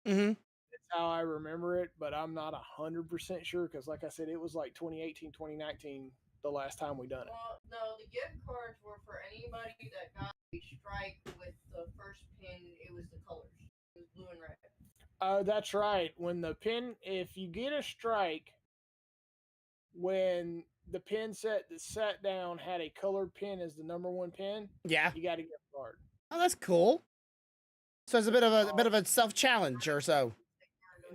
Mm-hmm. That's how I remember it, but I'm not 100% sure because, like I said, it was like 2018, 2019 the last time we done it. Well, no, the gift cards were for anybody that got a strike with the first pin. It was the colors. It was blue and red. That's right. If you get a strike, when the pin set that sat down had a colored pin as the number 1 pin, yeah, you got a gift card. Oh, that's cool. So it's a bit of a self challenge or so.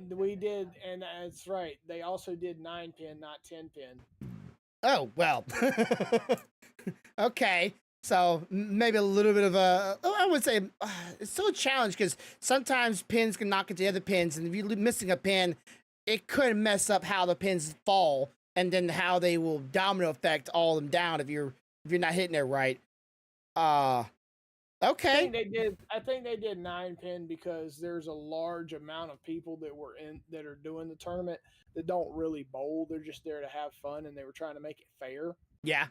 We did, and that's right. They also did 9 pin, not 10 pin. Oh well. Okay. So maybe a little bit of a, I would say it's still a challenge because sometimes pins can knock into other pins, and if you're missing a pin, it could mess up how the pins fall, and then how they will domino effect all of them down if you're not hitting it right. Okay. I think they did 9-pin because there's a large amount of people that are doing the tournament that don't really bowl. They're just there to have fun, and they were trying to make it fair. Yeah.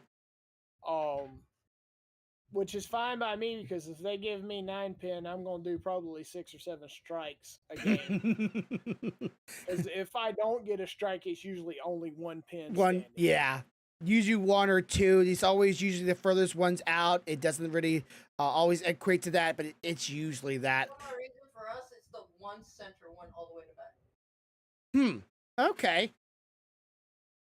Which is fine by me because if they give me 9-pin, I'm gonna do probably 6 or 7 strikes a game. Because if I don't get a strike, it's usually only 1 pin. Yeah. Usually 1 or 2. It's always usually the furthest ones out. It doesn't really always equate to that, but it's usually that. For some reason, for us, it's the one center one all the way to back. Okay.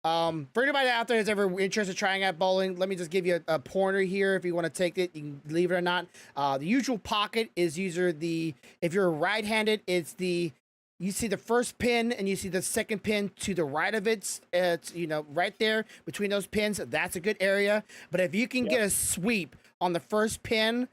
For anybody out there who's ever interested in trying out bowling, let me just give you a pointer here. If you want to take it, you can leave it or not. The usual pocket is usually if you're right-handed, you see the first pin and you see the second pin to the right of it. It's, right there between those pins. That's a good area. But if you can get a sweep on the first pin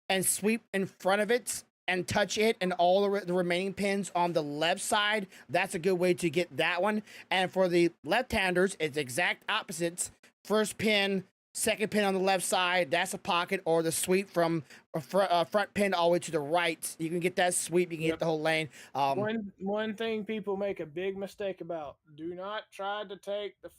and sweep in front of it and touch it and all the remaining pins on the left side, that's a good way to get that one. And for the left-handers, it's exact opposites. First pin, second pin on the left side, that's a pocket, or the sweep from a front pin all the way to the right. You can get that sweep, you can hit the whole lane. One thing people make a big mistake about: do not try to take the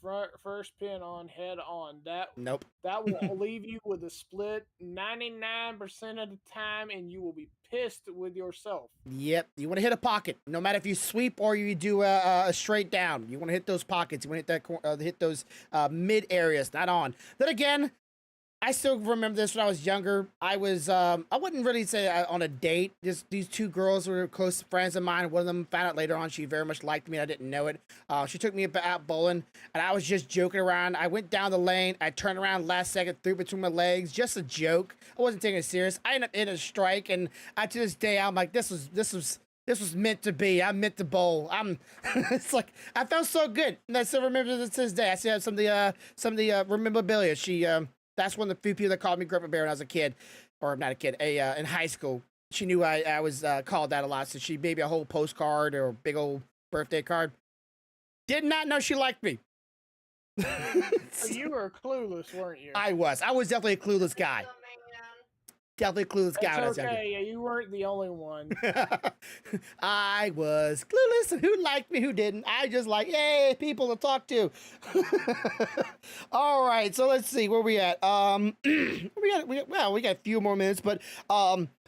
first pin on head on. Nope. That will leave you with a split 99% of the time, and you will be pissed with yourself. Yep, you want to hit a pocket, no matter if you sweep or you do a straight down. You want to hit those pockets. You want to hit those mid areas, not on. Then again, I still remember this when I was younger. I wouldn't really say on a date. Just these two girls were close friends of mine. One of them found out later on she very much liked me. I didn't know it. She took me out bowling, and I was just joking around. I went down the lane. I turned around last second, threw between my legs, just a joke. I wasn't taking it serious. I ended up in a strike, and to this day, I'm like, this was meant to be. I'm meant to bowl. It's like I felt so good, and I still remember this to this day. I still have some of the memorabilia. That's one of the few people that called me Grandpa Bear when I was a kid, or not a kid, in high school. She knew I was called that a lot, so she gave me a whole postcard or a big old birthday card. Did not know she liked me. You were clueless, weren't you? I was definitely a clueless guy. Definitely a clueless guy when I was younger. Yeah, you weren't the only one. I was clueless. Who liked me, who didn't? I just hey, people to talk to. All right, so let's see where we at. We got a few more minutes, but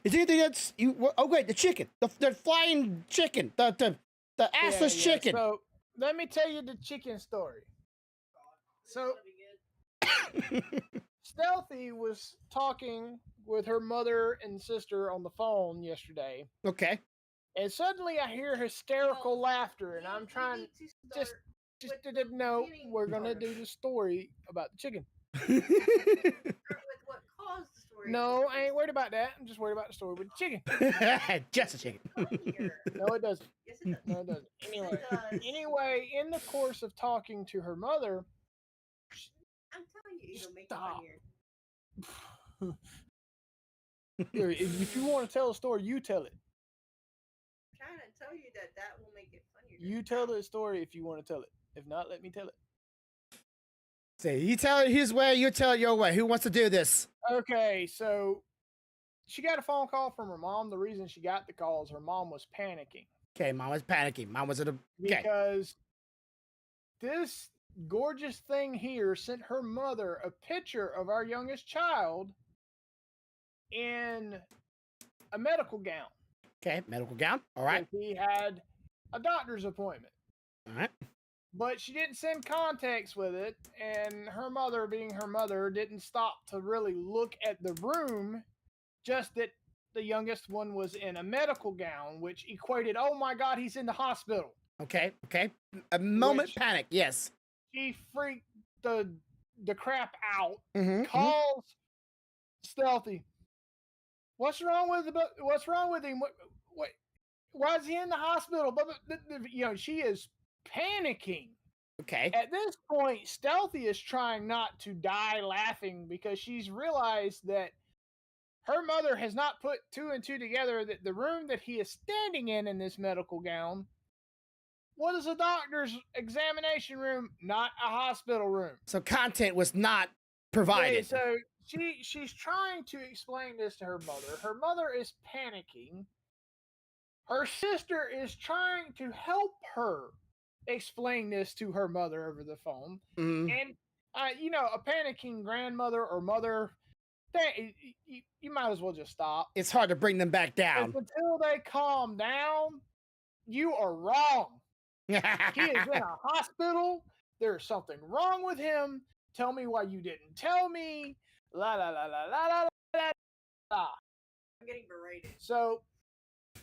is there anything that's you? Oh wait, the chicken, the flying chicken, the assless chicken. So let me tell you the chicken story. So Stealthy was talking with her mother and sister on the phone yesterday. Okay. And suddenly I hear hysterical laughter, and I'm trying just no, we're gonna do the story about the chicken. With what caused the story. No, I ain't worried about that. I'm just worried about the story with the chicken. Just a chicken. No, it doesn't. Yes, it does. No, it doesn't. Anyway, It does. anyway, in the course of talking to her mother, I'm telling you, it'll make Stop. it funnier. If you want to tell a story, you tell it. I'm trying to tell you that will make it funnier. You tell the story if you want to tell it. If not, let me tell it. Say, you tell it his way, you tell it your way. Who wants to do this? Okay, so she got a phone call from her mom. The reason she got the call is her mom was panicking. Okay, mom was panicking. Mom was okay. Because this gorgeous thing here sent her mother a picture of our youngest child in a medical gown. Okay, medical gown. All right. He had a doctor's appointment. All right. But she didn't send context with it, and her mother, being her mother, didn't stop to really look at the room, just that the youngest one was in a medical gown, which equated, oh my God, he's in the hospital. Okay. A moment panic, yes. She freaked the crap out, Mm-hmm, calls Stealthy. What's wrong with him? What? Why is he in the hospital? But she is panicking. Okay. At this point, Stealthy is trying not to die laughing because she's realized that her mother has not put two and two together that the room that he is standing in this medical gown was a doctor's examination room, not a hospital room. So content was not Okay, provided. so she's trying to explain this to her mother. Her mother is panicking. Her sister is trying to help her explain this to her mother over the phone. Mhm. And, a panicking grandmother or mother, you might as well just stop. It's hard to bring them back down. Until they calm down, you are wrong. He is in a hospital. There's something wrong with him. Tell me why you didn't tell me. La la la la la la la la. I'm getting berated. So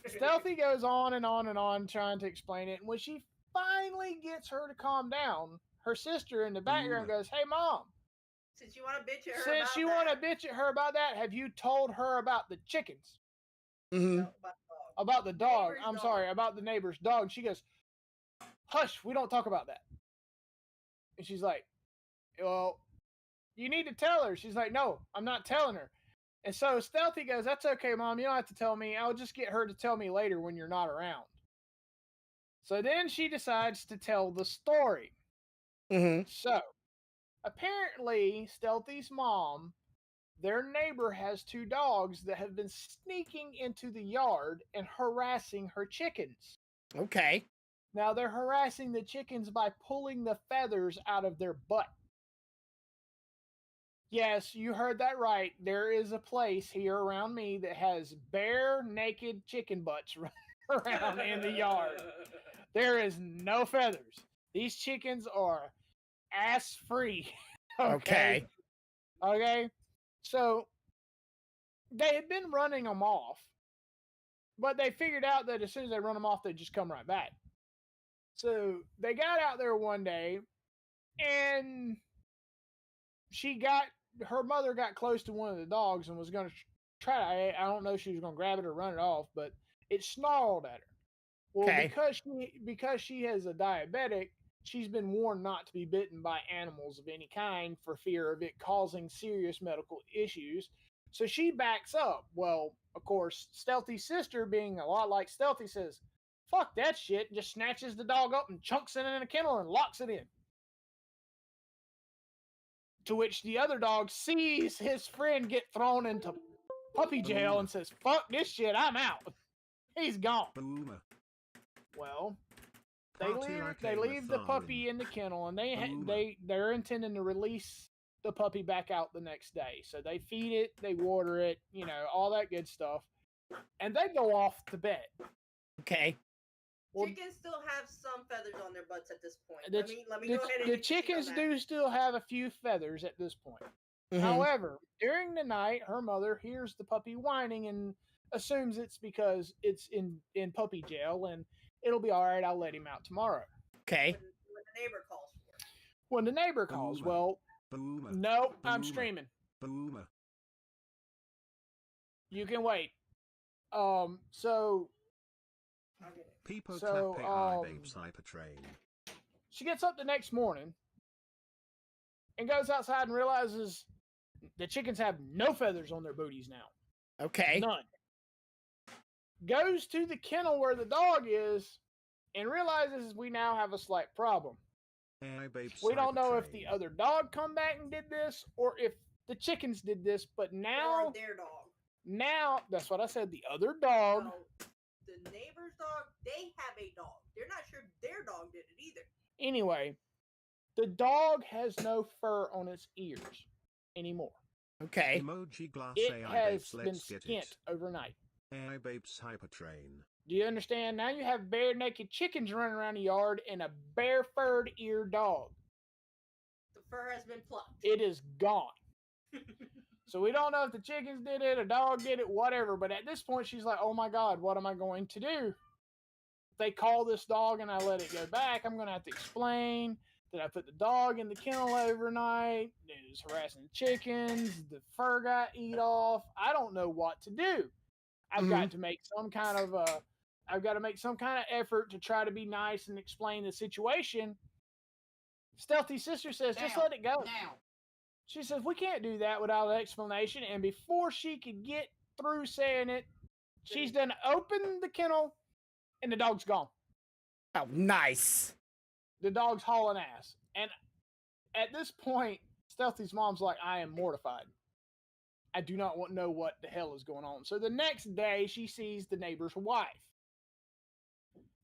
Stealthy goes on and on and on trying to explain it. And when she finally gets her to calm down, her sister in the background goes, "Hey, Mom. Since you want to bitch at her Since you want to bitch at her about that, have you told her about the chickens? Mhm. About the dog. Neighbor's I'm dog. sorry, about the neighbor's dog." She goes, "Hush, we don't talk about that." And she's like, "Well, you need to tell her." She's like, "No, I'm not telling her." And so Stealthy goes, "That's okay, Mom. You don't have to tell me. I'll just get her to tell me later when you're not around." So then she decides to tell the story. Mhm. So apparently, Stealthy's mom, their neighbor has two dogs that have been sneaking into the yard and harassing her chickens. Okay. Now they're harassing the chickens by pulling the feathers out of their butt. Yes, you heard that right. There is a place here around me that has bare, naked chicken butts running around in the yard. There is no feathers. These chickens are ass free. Okay. Okay. So they had been running them off, but they figured out that as soon as they run them off, they just come right back. So they got out there one day, and her mother got close to one of the dogs and was going to try. I don't know if she was going to grab it or run it off, but it snarled at her. Well, Okay. because she has a diabetic, she's been warned not to be bitten by animals of any kind for fear of it causing serious medical issues. So she backs up. Well, of course, Stealthy's sister, being a lot like Stealthy, says, "Fuck that shit," and just snatches the dog up and chunks it in a kennel and locks it in. To which the other dog sees his friend get thrown into puppy jail and says, "Fuck this shit, I'm out." He's gone. Boomer. Well, Party they like a leave the puppy Matharin. in the kennel, and Boomer. they're intending to release the puppy back out the next day. So they feed it, they water it, all that good stuff, and they go off to bed. Okay. Well, Chickens still have some feathers on their butts at this point. The, Let me go ahead and the concede chickens on that. do still have a few feathers at this point. Mhm. However, during the night, her mother hears the puppy whining and assumes it's because it's in puppy jail and it'll be all right. I'll let him out tomorrow. Okay. When the neighbor calls for it. When the neighbor calls, Boomer. well, Boomer. nope, I'm Boomer. streaming. Boomer. You can wait. So I'll get it. People So, clap babes hypertrain. she gets up the next morning and goes outside and realizes the chickens have no feathers on their booties now. Okay. None. Goes to the kennel where the dog is and realizes we now have a slight problem. Hey babes We don't know if hypertrain. the other dog come back and did this or if the chickens did this, but Or now their dog. that's what I said, the other dog. No, the neighbor's dog, they have a dog. They're not sure their dog did it either. Anyway, the dog has no fur on its ears anymore. Okay. Emoji glass It AI has babes been let's get skint it. overnight. AI babes hypertrain. Do you understand? Now you have bare naked chickens running around the yard and a bare furred ear dog. The fur has been plucked. It is gone. So we don't know if the chickens did it, a dog did it, whatever. But at this point, she's like, "Oh my God, what am I going to do? If they call this dog and I let it go back, I'm going to have to explain that I put the dog in the kennel overnight. It was harassing the chickens. The fur got eat off. I don't know what to do. I've got to make some kind of effort to try to be nice and explain the situation. Stealthy's sister says, just let it go. Now. She says, we can't do that without an explanation. And before she could get through saying it, she's done opened the kennel and the dog's gone. Oh, nice. The dog's hauling ass. And at this point, Stealthy's mom's like, I am mortified. I do not know what the hell is going on. So the next day, she sees the neighbor's wife.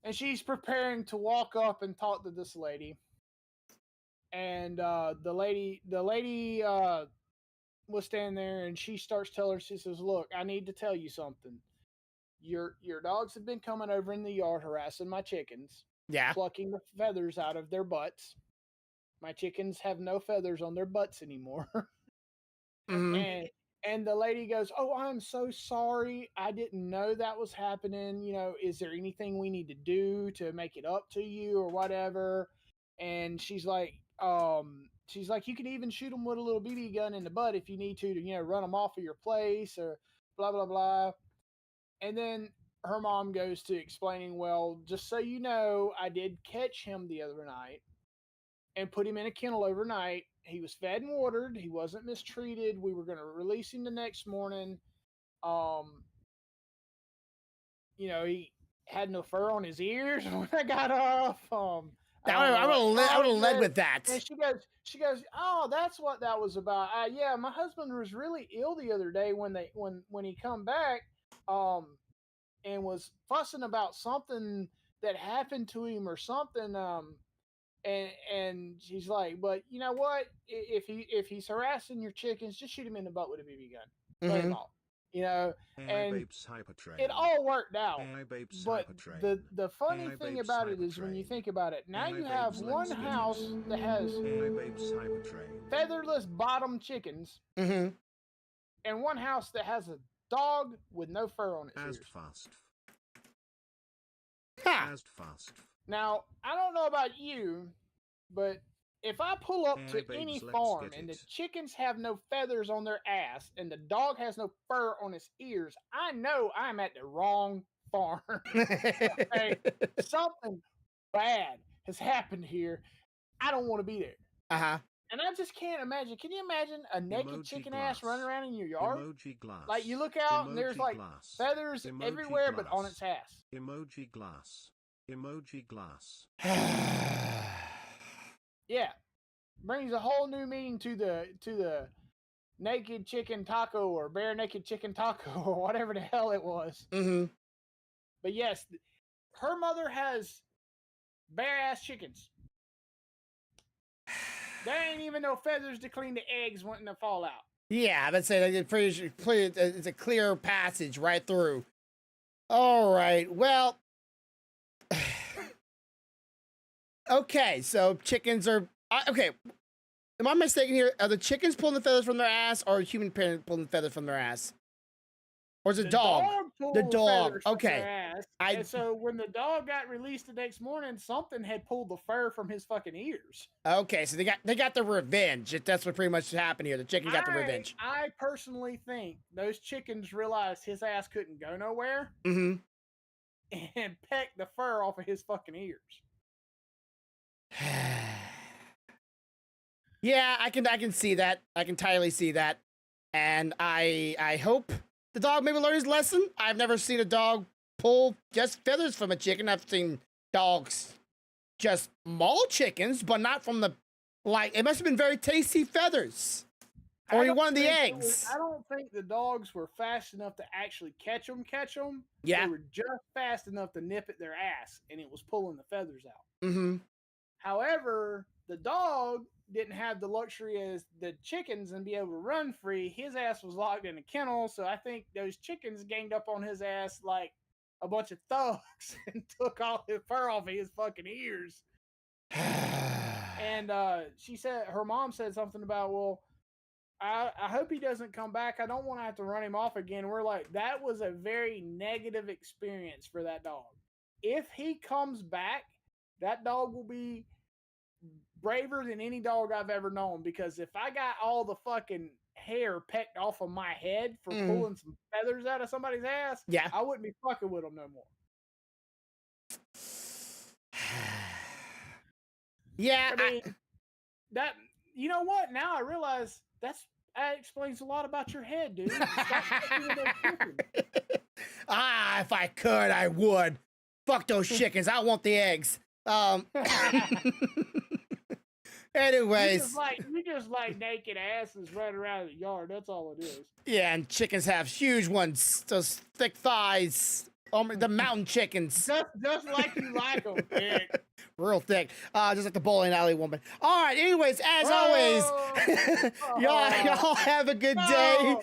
And she's preparing to walk up and talk to this lady. And the lady was standing there, and she starts telling her, she says, look, I need to tell you something. Your dogs have been coming over in the yard harassing my chickens. Yeah. Plucking the feathers out of their butts. My chickens have no feathers on their butts anymore. Mm-hmm. And the lady goes, oh, I'm so sorry. I didn't know that was happening. You know, is there anything we need to do to make it up to you or whatever? And she's like, you can even shoot them with a little BB gun in the butt if you need to, you know, run them off of your place or blah, blah, blah. And then her mom goes to explaining, well, just so you know, I did catch him the other night and put him in a kennel overnight. He was fed and watered. He wasn't mistreated. We were going to release him the next morning. You know, he had no fur on his ears when I got off. I would have led with that. And she goes, oh, that's what that was about. Yeah, my husband was really ill the other day when he come back, and was fussing about something that happened to him or something. And she's like, but you know what? If he's harassing your chickens, just shoot him in the butt with a BB gun. Let him off. You know, and it all worked out. But the funny thing about it is when you think about it, now you have one house that has featherless bottom chickens, and one house that has a dog with no fur on its ears. Fast. Now, I don't know about you, but if I pull up to any farm and the chickens have no feathers on their ass and the dog has no fur on his ears, I know I'm at the wrong farm. Okay? Something bad has happened here. I don't want to be there. Uh-huh. And I just can't imagine. Can you imagine a naked chicken ass running around in your yard? Like you look out and there's like feathers everywhere but on its ass. Emoji glass. Yeah, brings a whole new meaning to the naked chicken taco or bare naked chicken taco or whatever the hell it was. But yes, her mother has bare ass chickens. There ain't even no feathers to clean the eggs wanting to fall out. Yeah, let's say it's a clear passage right through. All right, well. Okay, so chickens are okay. Am I mistaken here? Are the chickens pulling the feathers from their ass, or a human parent pulling the feathers from their ass, or is it dog? The dog. Okay. And so when the dog got released the next morning, something had pulled the fur from his fucking ears. Okay, so they got the revenge. That's what pretty much happened here. The chicken got the revenge. I personally think those chickens realized his ass couldn't go nowhere, and pecked the fur off of his fucking ears. Yeah, I can see that. I can entirely see that. And I hope the dog maybe learns his lesson. I've never seen a dog pull just feathers from a chicken. I've seen dogs just maul chickens, but not from the, like, it must have been very tasty feathers. Or he wanted the eggs. I don't think the dogs were fast enough to actually catch them. Yeah. They were just fast enough to nip at their ass, and it was pulling the feathers out. However, the dog didn't have the luxury as the chickens and be able to run free. His ass was locked in a kennel, so I think those chickens ganged up on his ass like a bunch of thugs and took all his fur off of his fucking ears. And she said, her mom said something about, well, I hope he doesn't come back. I don't want to have to run him off again. We're like, that was a very negative experience for that dog. If he comes back, that dog will be braver than any dog I've ever known, because if I got all the fucking hair pecked off of my head for pulling some feathers out of somebody's ass, yeah, I wouldn't be fucking with them no more. Yeah, I mean, that you know what? Now I realize that explains a lot about your head, dude. Stop fucking with those chickens. If I could, I would. Fuck those chickens. I want the eggs. Anyways. You just like naked asses running around the yard. That's all it is. Yeah, and chickens have huge ones. Those thick thighs. The mountain chickens. Just like you like them, thick. Real thick. Just like the bowling alley woman. All right, anyways, as always, y'all have a good day.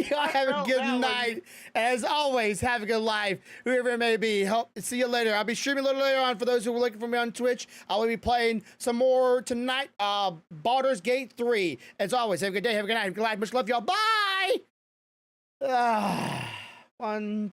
Y'all have a good night. As always, have a good life, whoever it may be. See you later. I'll be streaming a little later on for those who are looking for me on Twitch. I will be playing some more tonight. Baldur's Gate 3. As always, have a good day. Have a good night. Have a good life. Much love, y'all. Bye. 1,